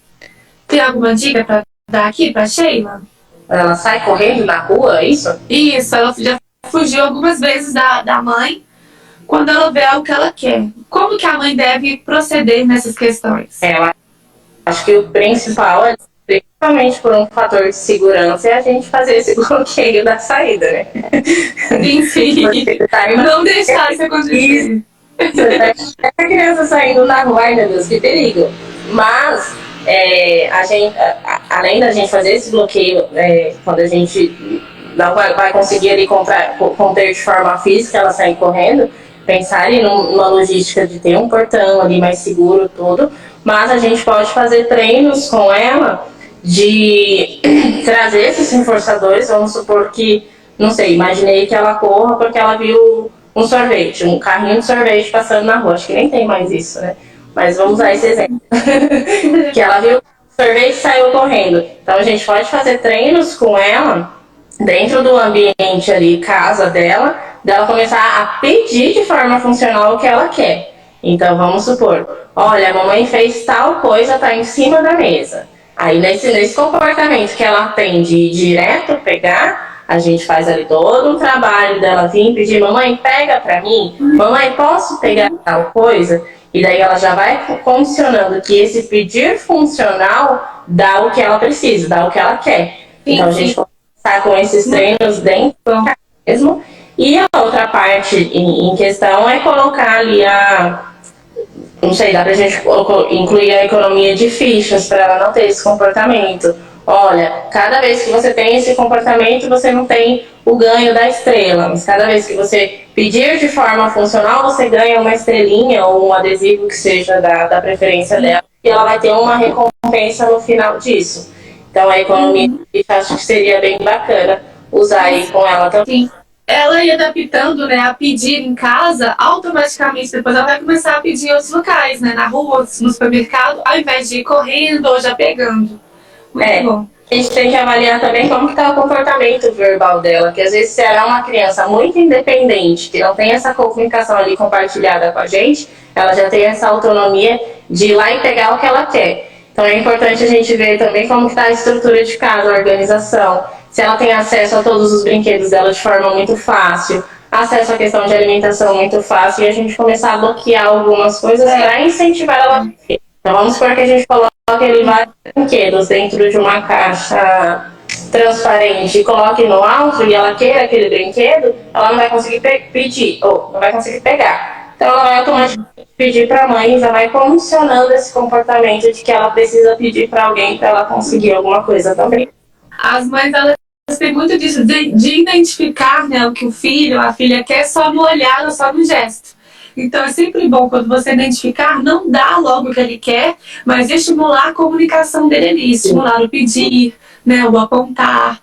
Tem alguma dica para dar aqui para Sheila? Ela sai correndo na rua, é isso? Isso, ela já fugiu algumas vezes da mãe quando ela vê algo que ela quer. Como que a mãe deve proceder nessas questões? Eu acho que o principal é, principalmente por um fator de segurança, é a gente fazer esse bloqueio da saída, né? Sim. Não deixar isso acontecer. Essa criança saindo na rua, ai meu Deus, que perigo. Mas além da gente fazer esse bloqueio, quando a gente não vai conseguir ali conter de forma física ela sair correndo, pensar ali numa logística de ter um portão ali mais seguro, tudo, mas a gente pode fazer treinos com ela de trazer esses reforçadores. Vamos supor que, não sei, imaginei que ela corra porque ela viu um sorvete, um carrinho de sorvete passando na rua, acho que nem tem mais isso, né? Mas vamos usar esse exemplo. Que ela viu o sorvete e saiu correndo. Então a gente pode fazer treinos com ela dentro do ambiente ali, casa dela começar a pedir de forma funcional o que ela quer. Então vamos supor, olha, a mamãe fez tal coisa, tá em cima da mesa. Aí nesse comportamento que ela tem de ir direto pegar, a gente faz ali todo um trabalho dela vir pedir, mamãe, pega pra mim, mamãe, posso pegar tal coisa? E daí ela já vai condicionando que esse pedir funcional dá o que ela precisa, dá o que ela quer. Então a gente começar com esses treinos dentro do mesmo. E a outra parte em questão é colocar ali não sei, dá pra gente incluir a economia de fichas para ela não ter esse comportamento. Olha, cada vez que você tem esse comportamento, você não tem o ganho da estrela. Mas cada vez que você pedir de forma funcional, você ganha uma estrelinha ou um adesivo que seja da preferência dela. E ela vai ter uma recompensa no final disso. Então a economia de fichas acho que seria bem bacana usar aí com ela também. Sim. Ela ia adaptando, né, a pedir em casa, automaticamente depois ela vai começar a pedir em outros locais, né, na rua, no supermercado, ao invés de ir correndo ou já pegando. Muito bom. A gente tem que avaliar também como está o comportamento verbal dela, que às vezes se ela é uma criança muito independente, que não tem essa comunicação ali compartilhada com a gente, ela já tem essa autonomia de ir lá e pegar o que ela quer. Então é importante a gente ver também como está a estrutura de casa, a organização, se ela tem acesso a todos os brinquedos dela de forma muito fácil, acesso à questão de alimentação muito fácil, e a gente começar a bloquear algumas coisas para incentivar ela a ter. Então vamos supor que a gente coloque ele vários brinquedos dentro de uma caixa transparente e coloque no alto e ela queira aquele brinquedo, ela não vai conseguir pedir, ou não vai conseguir pegar. Então ela vai automaticamente pedir para a mãe e já vai condicionando esse comportamento de que ela precisa pedir para alguém para ela conseguir alguma coisa também. As mães, elas têm muito disso, de identificar, né, o que o filho, a filha quer só no olhar ou só no gesto. Então é sempre bom quando você identificar, não dá logo o que ele quer, mas estimular a comunicação dele ali, estimular o pedir, né, o apontar,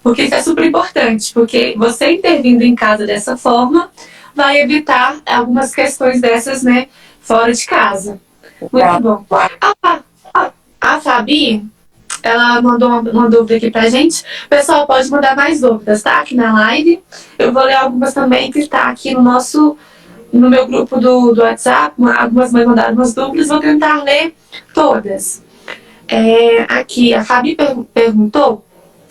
porque isso é super importante, porque você intervindo em casa dessa forma, vai evitar algumas questões dessas, né, fora de casa. Muito bom. A Fabi, ela mandou uma dúvida aqui pra gente. Pessoal, pode mandar mais dúvidas, tá? Aqui na live. Eu vou ler algumas também que está aqui no meu grupo do WhatsApp. Algumas mães mandaram umas dúvidas, vou tentar ler todas. Aqui, a Fabi perguntou: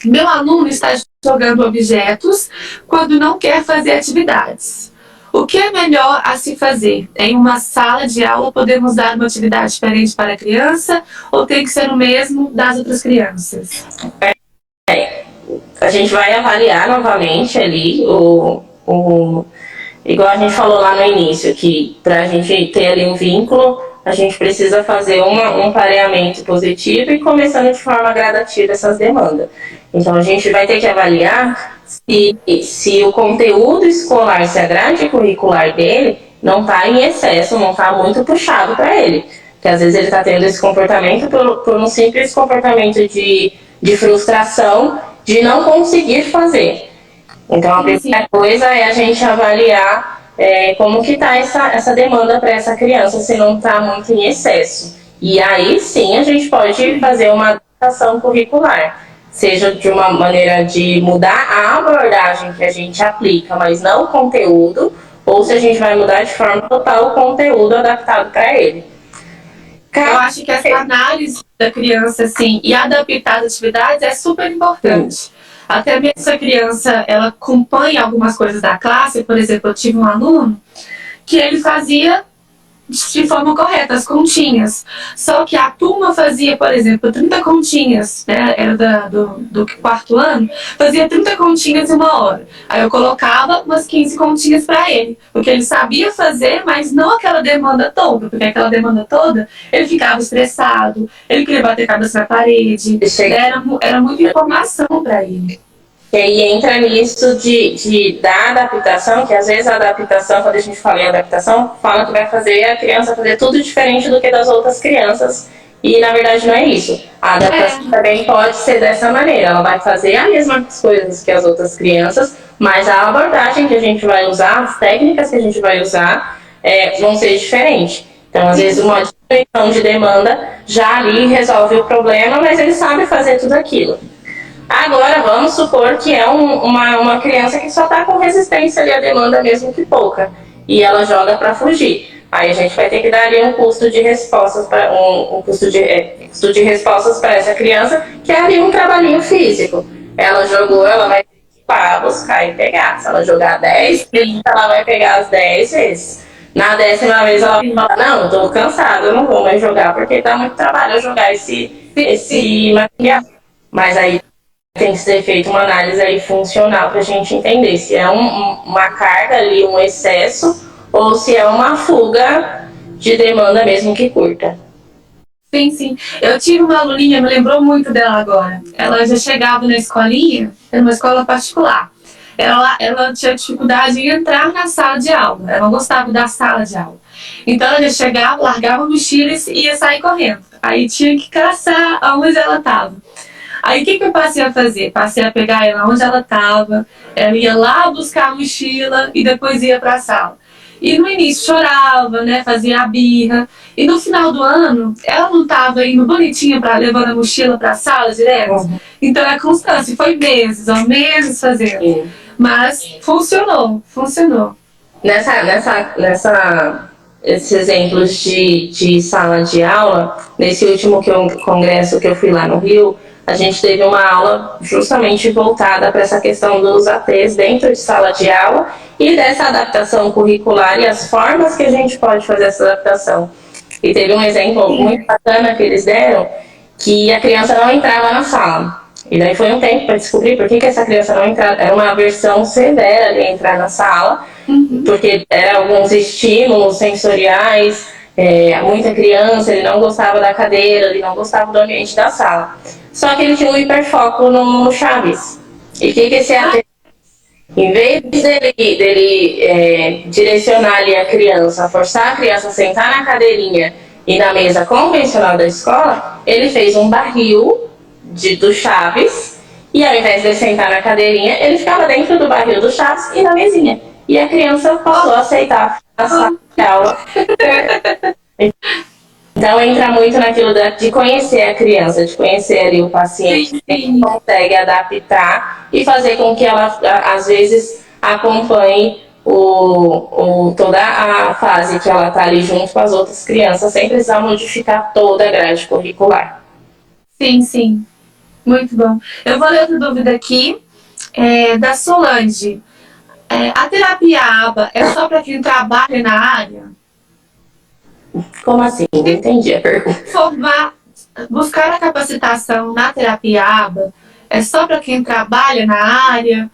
meu aluno está jogando objetos quando não quer fazer atividades. O que é melhor a se fazer? Em uma sala de aula podemos dar uma atividade diferente para a criança ou tem que ser o mesmo das outras crianças? A gente vai avaliar novamente ali igual a gente falou lá no início, que para a gente ter ali um vínculo, a gente precisa fazer um pareamento positivo e começando de forma gradativa essas demandas. Então a gente vai ter que avaliar se o conteúdo escolar, se a grade curricular dele não está em excesso, não está muito puxado para ele. Porque às vezes ele está tendo esse comportamento por um simples comportamento de frustração, de não conseguir fazer. Então a primeira coisa é a gente avaliar como que está essa demanda para essa criança, se não está muito em excesso. E aí sim a gente pode fazer uma adaptação curricular, seja de uma maneira de mudar a abordagem que a gente aplica, mas não o conteúdo, ou se a gente vai mudar de forma total o conteúdo adaptado para ele. Eu acho que essa análise da criança, assim, e adaptar as atividades é super importante. Até mesmo se a criança, ela acompanha algumas coisas da classe. Por exemplo, eu tive um aluno que ele fazia de forma correta as continhas. Só que a turma fazia, por exemplo, 30 continhas, né? Era do quarto ano, fazia 30 continhas em uma hora. Aí eu colocava umas 15 continhas para ele, porque ele sabia fazer, mas não aquela demanda toda, porque aquela demanda toda, ele ficava estressado, ele queria bater a cabeça na parede, era muita informação para ele. E aí entra nisso da adaptação, que às vezes a adaptação, quando a gente fala em adaptação, fala que vai fazer a criança fazer tudo diferente do que das outras crianças. E na verdade não é isso. A adaptação também pode ser dessa maneira. Ela vai fazer as mesmas coisas que as outras crianças, mas a abordagem que a gente vai usar, as técnicas que a gente vai usar, vão ser diferentes. Então, às vezes, uma diminuição de demanda já ali resolve o problema, mas ele sabe fazer tudo aquilo. Agora, vamos supor que é uma criança que só está com resistência ali à demanda, mesmo que pouca, e ela joga para fugir. Aí a gente vai ter que dar ali um custo de respostas para custo de respostas para essa criança, que é ali um trabalhinho físico. Ela jogou, ela vai para buscar e pegar. Se ela jogar 10, ela vai pegar as 10 vezes. Na 10ª vez ela vai falar: não, estou cansada, eu não vou mais jogar porque dá muito trabalho eu jogar esse material. Mas aí tem que ser feita uma análise aí funcional para a gente entender se é uma carga ali, um excesso, ou se é uma fuga de demanda mesmo que curta. Sim, sim. Eu tive uma aluninha, me lembrou muito dela agora. Ela já chegava na escolinha, era uma escola particular. Ela tinha dificuldade em entrar na sala de aula. Ela não gostava da sala de aula. Então ela já chegava, largava a mochila e ia sair correndo. Aí tinha que caçar aonde ela estava. Aí o que eu passei a fazer? Passei a pegar ela onde ela estava, ela ia lá buscar a mochila e depois ia para a sala. E no início chorava, né, fazia a birra. E no final do ano, ela não estava indo bonitinha levando a mochila para a sala direto. Então é constância, foi meses fazendo. Mas funcionou. Esses exemplos de sala de aula, nesse último congresso que eu fui lá no Rio, a gente teve uma aula justamente voltada para essa questão dos ATs dentro de sala de aula e dessa adaptação curricular e as formas que a gente pode fazer essa adaptação. E teve um exemplo muito bacana que eles deram, que a criança não entrava na sala. E daí foi um tempo para descobrir por que essa criança não entrava. Era uma aversão severa de entrar na sala, porque eram alguns estímulos sensoriais, muita criança, ele não gostava da cadeira, ele não gostava do ambiente da sala. Só que ele tinha um hiperfoco no Chaves. E o que esse AT, em vez dele direcionar ali a criança, forçar a criança a sentar na cadeirinha e na mesa convencional da escola, ele fez um barril do Chaves, e ao invés de ele sentar na cadeirinha, ele ficava dentro do barril do Chaves e na mesinha. e a criança passou a aceitar a sala de aula. Então entra muito naquilo de conhecer a criança, de conhecer ali o paciente, que consegue adaptar e fazer com que ela, às vezes, acompanhe toda a fase que ela está ali junto com as outras crianças, sem precisar modificar toda a grade curricular. Sim, sim. Muito bom. Eu vou ler outra dúvida aqui, da Solange. A terapia ABA é só para quem trabalha na área? Como assim? Não entendi a pergunta. Buscar a capacitação na terapia ABA é só para quem trabalha na área?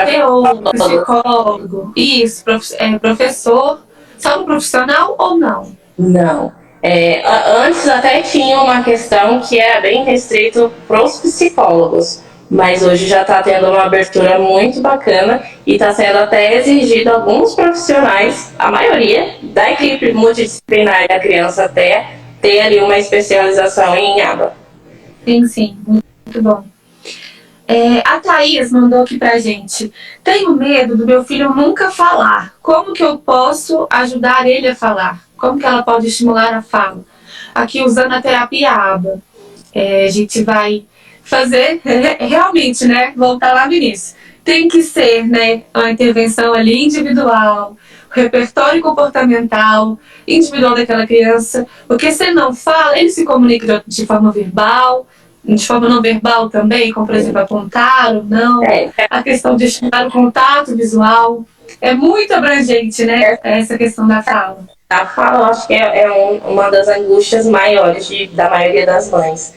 Teólogo, psicólogo, isso, professor, só no profissional ou não? Não. Antes até tinha uma questão que era bem restrito para os psicólogos, mas hoje já está tendo uma abertura muito bacana e está sendo até exigido alguns profissionais, a maioria da equipe multidisciplinar da criança até ter ali uma especialização em ABA. Sim, sim, muito bom. A Thaís mandou aqui pra gente. Tenho medo do meu filho nunca falar. Como que eu posso ajudar ele a falar? Como que ela pode estimular a fala? Aqui usando a terapia ABA. A gente vai fazer realmente, né? Voltar lá no início. Tem que ser, né, uma intervenção ali individual, repertório comportamental individual daquela criança, porque se ele não fala, ele se comunica de forma verbal, de forma não verbal também, como por exemplo apontar ou não, a questão de estimular o contato visual, é muito abrangente, né, essa questão da fala. A fala, eu acho que é uma das angústias maiores da maioria das mães.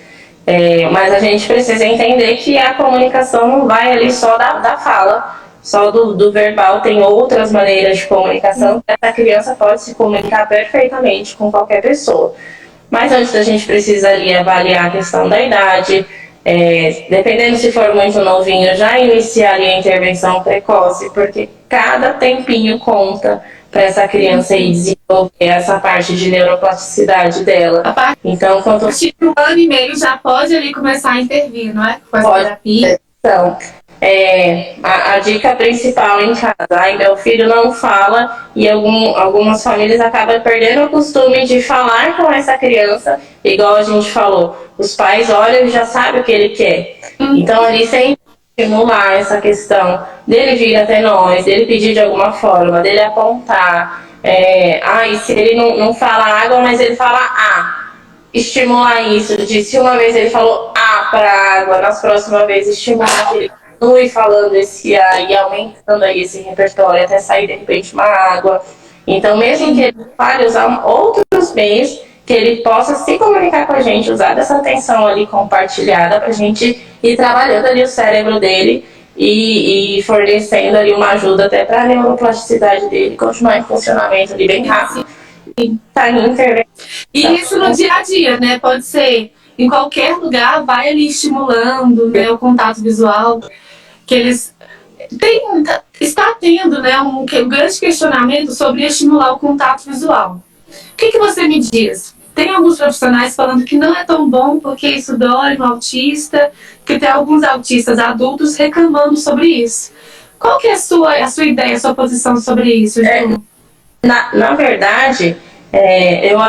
Mas a gente precisa entender que a comunicação não vai ali só da fala, só do verbal, tem outras maneiras de comunicação. Essa criança pode se comunicar perfeitamente com qualquer pessoa. Mas antes a gente precisa ali avaliar a questão da idade, dependendo se for muito novinho, já iniciar ali a intervenção precoce, porque cada tempinho conta para essa criança aí desenvolver essa parte de neuroplasticidade dela. Então, a partir de 1 ano e meio já pode ali começar a intervir, não é? Com essa terapia. Então, a dica principal em casa, meu filho não fala e algumas famílias acabam perdendo o costume de falar com essa criança, igual a gente falou. Os pais olham e já sabem o que ele quer. Então, ali sem estimular essa questão dele vir até nós, dele pedir de alguma forma, dele apontar. E se ele não fala água, mas ele fala estimular isso. Se uma vez ele falou para água, nas próximas vezes estimular que ele continue falando esse e aumentando aí esse repertório até sair de repente uma água. Então, mesmo que ele fale, usar outros meios que ele possa se comunicar com a gente, usar dessa atenção ali compartilhada para a gente ir trabalhando ali o cérebro dele e fornecendo ali uma ajuda até para a neuroplasticidade dele continuar em funcionamento ali bem rápido. E isso no dia a dia, né? Pode ser em qualquer lugar, vai ali estimulando, né, o contato visual, que eles está tendo, né, um grande questionamento sobre estimular o contato visual. O que você me diz? Tem alguns profissionais falando que não é tão bom porque isso dói no autista, que tem alguns autistas adultos reclamando sobre isso. Qual que é a sua ideia, a sua posição sobre isso, Ju? Na verdade, eu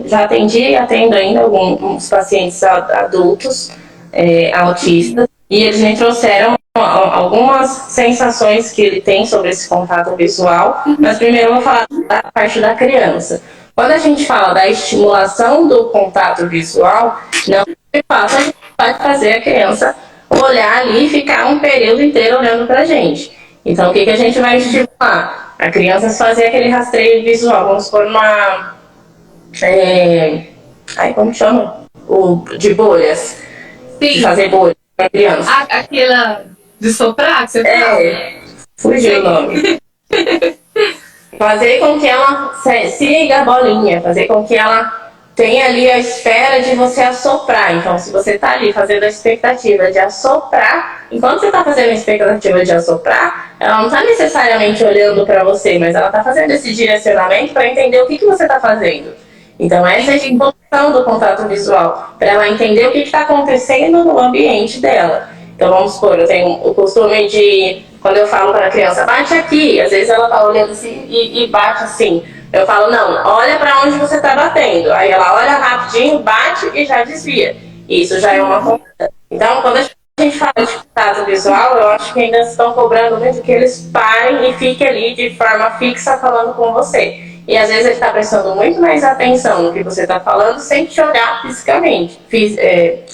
já atendi e atendo ainda alguns pacientes adultos autistas, e eles me trouxeram algumas sensações que ele tem sobre esse contato visual, mas primeiro eu vou falar da parte da criança. Quando a gente fala da estimulação do contato visual, não de fato a gente vai fazer a criança olhar ali e ficar um período inteiro olhando pra gente. Então, o que a gente vai estimular? A criança fazer aquele rastreio visual, vamos supor como chama? De bolhas. Sim. De fazer bolhas pra criança. Aquela de soprar que você fala? Fugiu o nome. Fazer com que ela siga a bolinha, fazer com que ela tenha ali a esfera de você assoprar. Então, se você está ali fazendo a expectativa de assoprar, enquanto você está fazendo a expectativa de assoprar, ela não está necessariamente olhando para você, mas ela está fazendo esse direcionamento para entender o que você está fazendo. Então, essa é a introdução do contato visual, para ela entender o que está acontecendo no ambiente dela. Então, vamos supor, eu tenho o costume de Quando eu falo para a criança, bate aqui, às vezes ela tá olhando assim e bate assim. Eu falo, não, olha para onde você está batendo. Aí ela olha rapidinho, bate e já desvia. Isso já é uma conta. Então, quando a gente fala de contato visual, eu acho que ainda estão cobrando muito que eles parem e fiquem ali de forma fixa falando com você. E às vezes ele está prestando muito mais atenção no que você está falando sem te olhar fisicamente,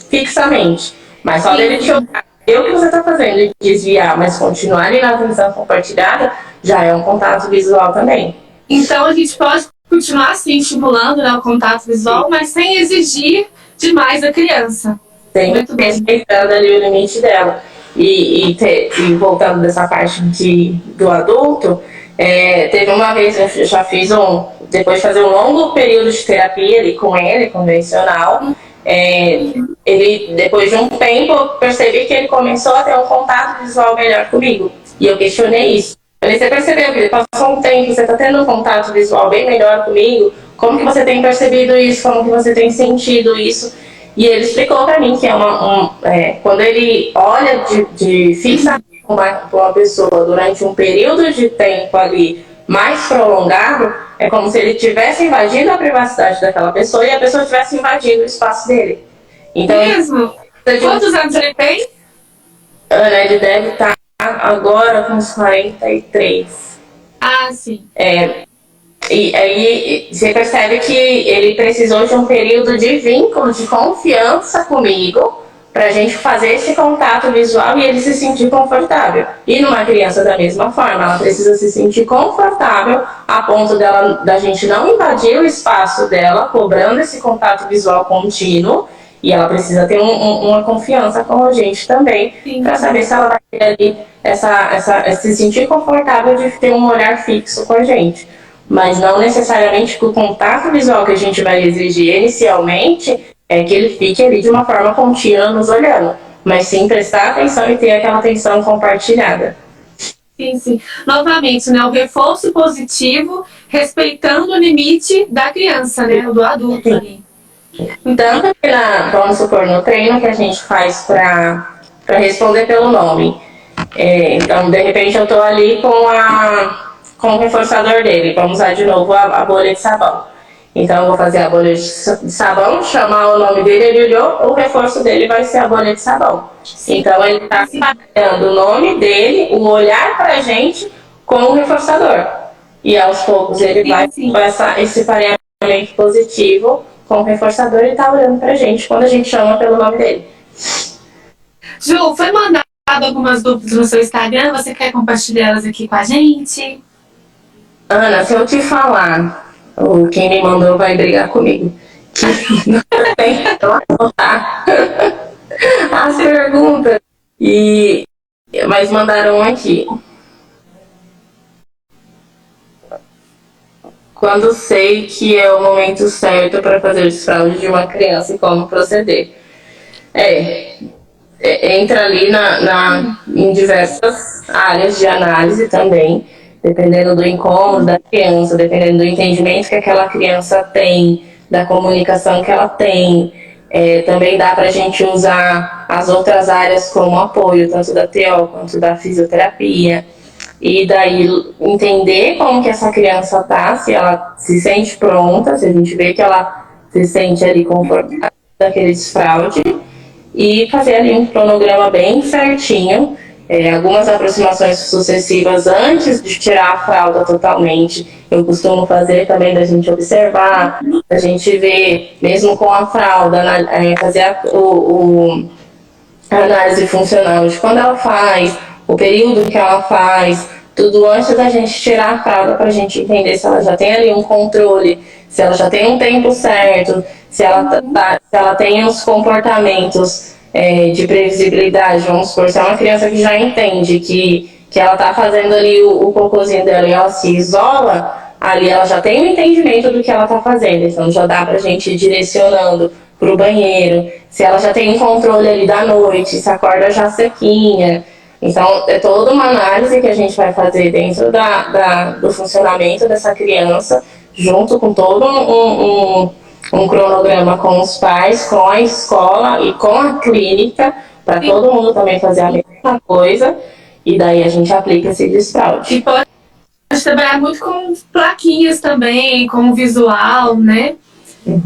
fixamente. Mas só dele te olhar, ver o que você está fazendo e desviar, mas continuar ali na atenção compartilhada, já é um contato visual também. Então a gente pode continuar assim estimulando, né, o contato visual, mas sem exigir demais da criança. Sempre respeitando ali o limite dela. E voltando dessa parte do adulto, teve uma vez, eu já fiz depois de fazer um longo período de terapia ali com ele, convencional, ele, depois de um tempo, eu percebi que ele começou a ter um contato visual melhor comigo. E eu questionei isso. Falei, você percebeu que ele passou um tempo, você está tendo um contato visual bem melhor comigo? Como que você tem percebido isso? Como que você tem sentido isso? E ele explicou para mim que quando ele olha de fixamente uma pessoa durante um período de tempo ali mais prolongado, é como se ele tivesse invadido a privacidade daquela pessoa e a pessoa tivesse invadido o espaço dele. Então, mesmo? Quantos anos ele tem? Ana, ele deve estar agora com uns 43. Ah, sim. E aí você percebe que ele precisou de um período de vínculo, de confiança comigo, para a gente fazer esse contato visual e ele se sentir confortável. E numa criança da mesma forma, ela precisa se sentir confortável a ponto da gente não invadir o espaço dela, cobrando esse contato visual contínuo. E ela precisa ter uma confiança com a gente também, para saber se ela vai ter ali se sentir confortável de ter um olhar fixo com a gente. Mas não necessariamente que o contato visual que a gente vai exigir inicialmente é que ele fique ali de uma forma contínua nos olhando, mas sim prestar atenção e ter aquela atenção compartilhada. Sim, sim. Novamente, né, o reforço positivo, respeitando o limite da criança, né, do adulto ali. Tanto que vamos supor, no treino que a gente faz para responder pelo nome. Então, de repente, eu estou ali com o reforçador dele. Vamos usar de novo a bolha de sabão. Então, eu vou fazer a bolha de sabão, chamar o nome dele, ele olhou, o reforço dele vai ser a bolha de sabão. Então, ele está trabalhando o nome dele, o olhar para a gente com o reforçador. E aos poucos ele vai passar esse pareamento positivo com o reforçador e está olhando para a gente quando a gente chama pelo nome dele. Ju, foi mandado algumas dúvidas no seu Instagram, você quer compartilhar elas aqui com a gente? Ana, se eu te falar, quem me mandou vai brigar comigo. Não tem anotar as perguntas. Mas mandaram aqui. Quando sei que é o momento certo para fazer desfraude de uma criança e como proceder? Entra ali em diversas áreas de análise também, dependendo do incômodo da criança, dependendo do entendimento que aquela criança tem, da comunicação que ela tem. Também dá para a gente usar as outras áreas como apoio, tanto da TO quanto da fisioterapia. E daí entender como que essa criança está, se ela se sente pronta, se a gente vê que ela se sente ali confortável daquele desfraude, e fazer ali um cronograma bem certinho, algumas aproximações sucessivas antes de tirar a fralda totalmente. Eu costumo fazer também da gente observar, da gente ver, mesmo com a fralda, fazer a análise funcional de quando ela faz, o período que ela faz, tudo antes da gente tirar a fralda para a gente entender se ela já tem ali um controle, se ela já tem um tempo certo, se ela tem uns comportamentos de previsibilidade. Vamos supor, se é uma criança que já entende que ela está fazendo ali o cocôzinho dela e ela se isola, ali ela já tem um entendimento do que ela está fazendo, então já dá para a gente ir direcionando para o banheiro, se ela já tem um controle ali da noite, se acorda já sequinha. Então, é toda uma análise que a gente vai fazer dentro do funcionamento dessa criança, junto com todo um cronograma com os pais, com a escola e com a clínica, para todo mundo também fazer a mesma coisa. E daí a gente aplica esse desfraude. E pode trabalhar muito com plaquinhas também, com o visual, né?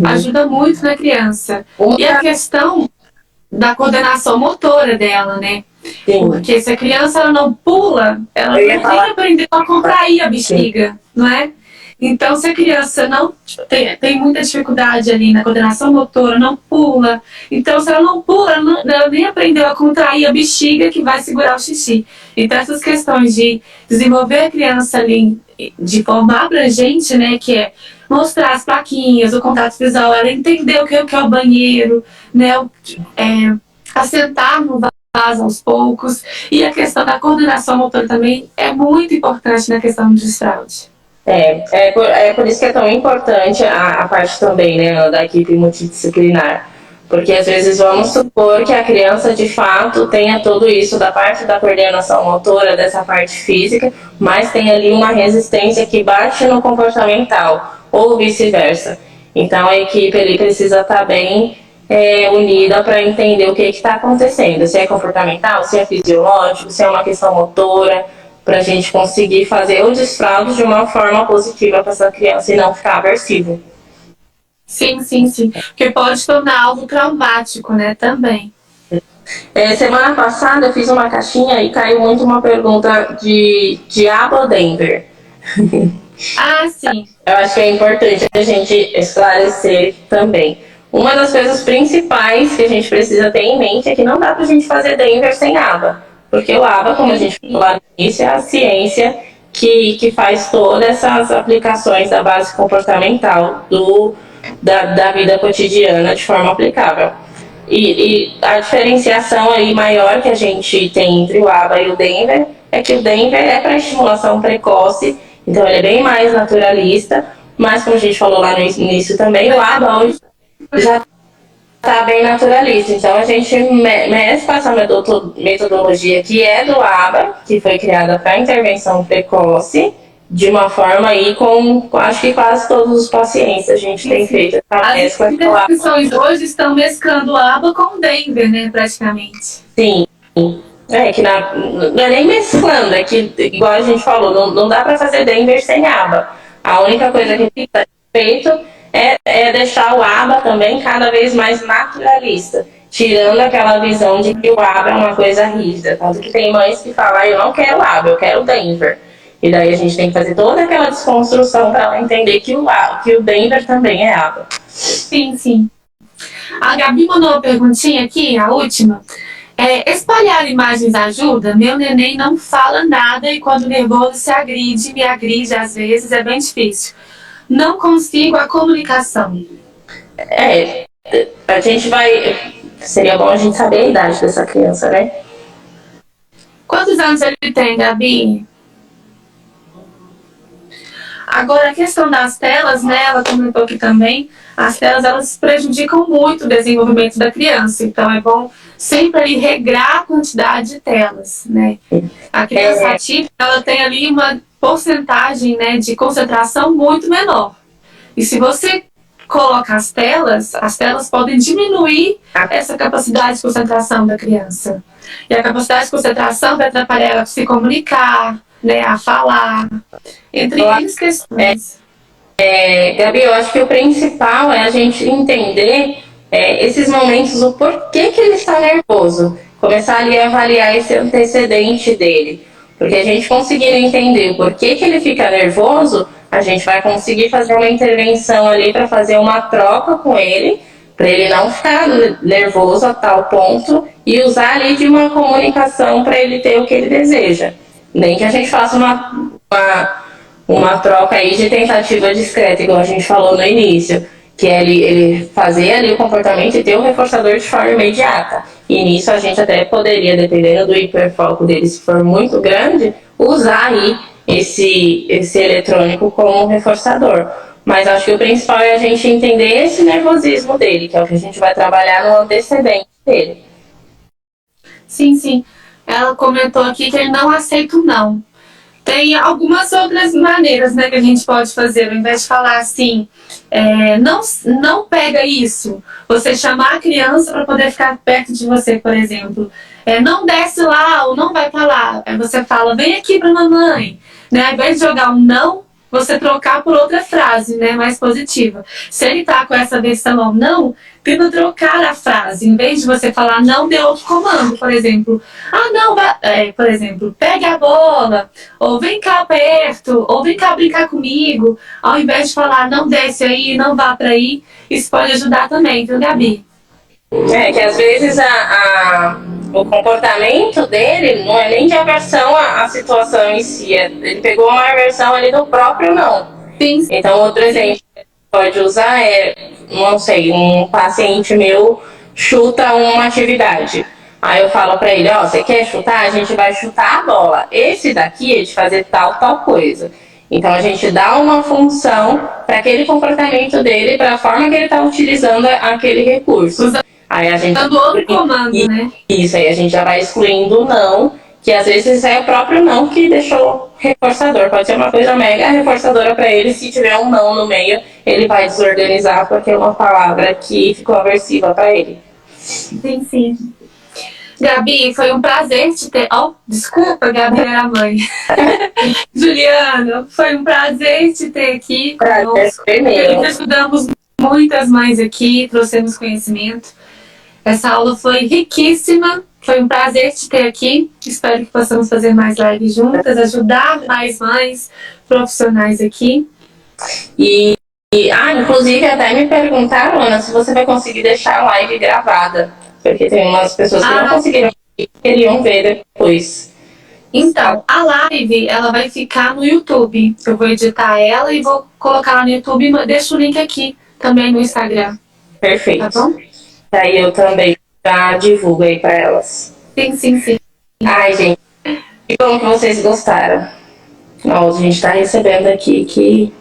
Ajuda muito na criança. E a questão da coordenação motora dela, né? Sim. Porque se a criança ela não pula, ela não tem que aprender a contrair a bexiga, não é? Então, se a criança não tem muita dificuldade ali na coordenação motora, não pula. Então, se ela não pula, ela nem aprendeu a contrair a bexiga que vai segurar o xixi. Então, essas questões de desenvolver a criança ali de forma abrangente, né, que é mostrar as plaquinhas, o contato visual, ela entender o que é o banheiro, né, assentar no vaso aos poucos. E a questão da coordenação motora também é muito importante na questão do desfraude. É por isso que é tão importante a parte também, né, da equipe multidisciplinar. Porque às vezes vamos supor que a criança de fato tenha tudo isso da parte da coordenação motora, dessa parte física, mas tem ali uma resistência que bate no comportamental, ou vice-versa. Então a equipe ali precisa estar bem unida para entender o que está acontecendo, se é comportamental, se é fisiológico, se é uma questão motora, para a gente conseguir fazer o desfraude de uma forma positiva para essa criança e não ficar aversivo. Sim. Porque pode tornar algo traumático, né, também. Semana passada eu fiz uma caixinha e caiu muito uma pergunta de aba ou Denver. Ah, sim. Eu acho que é importante a gente esclarecer também. Uma das coisas principais que a gente precisa ter em mente é que não dá para a gente fazer Denver sem aba. Porque o ABA, como a gente falou lá no início, é a ciência que faz todas essas aplicações da base comportamental da vida cotidiana de forma aplicável. E a diferenciação aí maior que a gente tem entre o ABA e o Denver é que o Denver é para estimulação precoce, então ele é bem mais naturalista, mas como a gente falou lá no início também, o ABA hoje já está bem naturalista. Então a gente passa a metodologia que é do ABA, que foi criada para intervenção precoce, de uma forma aí com acho que quase todos os pacientes a gente tem feito essa mescla. As intervenções hoje estão mesclando o ABA com o Denver, né, praticamente. Sim. Que não é nem mesclando, é que, igual a gente falou, não dá para fazer Denver sem ABA. A única coisa que está feito é deixar o ABA também cada vez mais naturalista, tirando aquela visão de que o ABA é uma coisa rígida. Tanto que tem mães que falam, eu não quero ABA, eu quero Denver. E daí a gente tem que fazer toda aquela desconstrução para ela entender que o Denver também é ABA. Sim. A Gabi mandou uma perguntinha aqui, a última. Espalhar imagens ajuda? Meu neném não fala nada e quando nervoso me agride às vezes, é bem difícil. Não consigo a comunicação. A gente seria bom a gente saber a idade dessa criança, né? Quantos anos ele tem, Gabi? Agora, a questão das telas, né, ela comentou aqui também, as telas, elas prejudicam muito o desenvolvimento da criança, então é bom sempre ali regrar a quantidade de telas, né. A criança atípica, ela tem ali uma porcentagem, né, de concentração muito menor. E se você coloca as telas podem diminuir essa capacidade de concentração da criança. E a capacidade de concentração vai atrapalhar ela a se comunicar, né, a falar, entre outras questões. Gabi, eu acho que o principal é a gente entender esses momentos, o porquê que ele está nervoso. Começar ali a avaliar esse antecedente dele. Porque a gente conseguindo entender o porquê que ele fica nervoso, a gente vai conseguir fazer uma intervenção ali para fazer uma troca com ele, para ele não ficar nervoso a tal ponto e usar ali de uma comunicação para ele ter o que ele deseja. Nem que a gente faça uma troca aí de tentativa discreta, igual a gente falou no início, que é ele fazer ali o comportamento e ter o reforçador de forma imediata. E nisso a gente até poderia, dependendo do hiperfoco dele, se for muito grande, usar aí esse eletrônico como reforçador. Mas acho que o principal é a gente entender esse nervosismo dele, que é o que a gente vai trabalhar no antecedente dele. Sim. Ela comentou aqui que ele não aceita o não. Tem algumas outras maneiras, né, que a gente pode fazer, ao invés de falar assim, não pega isso, você chamar a criança para poder ficar perto de você, por exemplo. não desce lá ou não vai pra lá. Aí você fala, vem aqui pra mamãe. Né? Ao invés de jogar um não, você trocar por outra frase, né, mais positiva. Se ele tá com essa versão ao não, tenta trocar a frase. Em vez de você falar não, dê outro comando. Por exemplo, não, vai, por exemplo, pegue a bola, ou vem cá perto, ou vem cá brincar comigo. Ao invés de falar não desce aí, não vá pra aí, isso pode ajudar também, viu, Gabi? Que às vezes o comportamento dele não é nem de aversão à situação em si, ele pegou uma aversão ali do próprio não. Sim. Então, outro exemplo que pode usar não sei, um paciente meu chuta uma atividade. Aí eu falo pra ele, você quer chutar? A gente vai chutar a bola. Esse daqui é de fazer tal coisa. Então a gente dá uma função para aquele comportamento dele, para a forma que ele está utilizando aquele recurso. Aí a gente dando outro comando, né? Isso, aí a gente já vai excluindo o não, que às vezes é o próprio não que deixou reforçador. Pode ser uma coisa mega reforçadora para ele, se tiver um não no meio, ele vai desorganizar porque é uma palavra que ficou aversiva para ele. Sim, sim. Gabi, foi um prazer te ter... desculpa, Gabi era a mãe. Juliana, foi um prazer te ter aqui conosco. Ajudamos muitas mães aqui, trouxemos conhecimento. Essa aula foi riquíssima, foi um prazer te ter aqui. Espero que possamos fazer mais lives juntas, ajudar mais mães profissionais aqui. Inclusive até me perguntaram, Ana, se você vai conseguir deixar a live gravada. Porque tem umas pessoas que não conseguiram e queriam ver depois. Então, a live, ela vai ficar no YouTube. Eu vou editar ela e vou colocar lá no YouTube e deixo o link aqui também no Instagram. Perfeito. Tá bom? Daí eu também já divulgo aí pra elas. Sim. Ai, gente, e como que vocês gostaram? A gente tá recebendo aqui que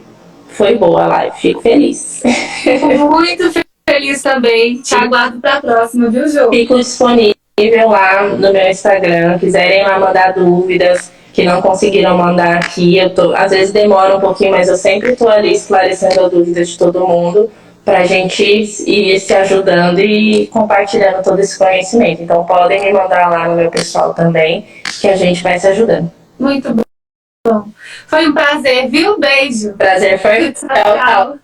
foi boa a live, fico feliz. Fico muito feliz também. Te aguardo pra próxima, viu, Jô? Fico disponível lá no meu Instagram, quiserem lá mandar dúvidas que não conseguiram mandar aqui, às vezes demora um pouquinho, mas eu sempre tô ali esclarecendo a dúvida de todo mundo, pra gente ir se ajudando e compartilhando todo esse conhecimento. Então podem me mandar lá no meu pessoal também, que a gente vai se ajudando. Muito bom. Foi um prazer, viu? Beijo. Prazer foi. Tchau.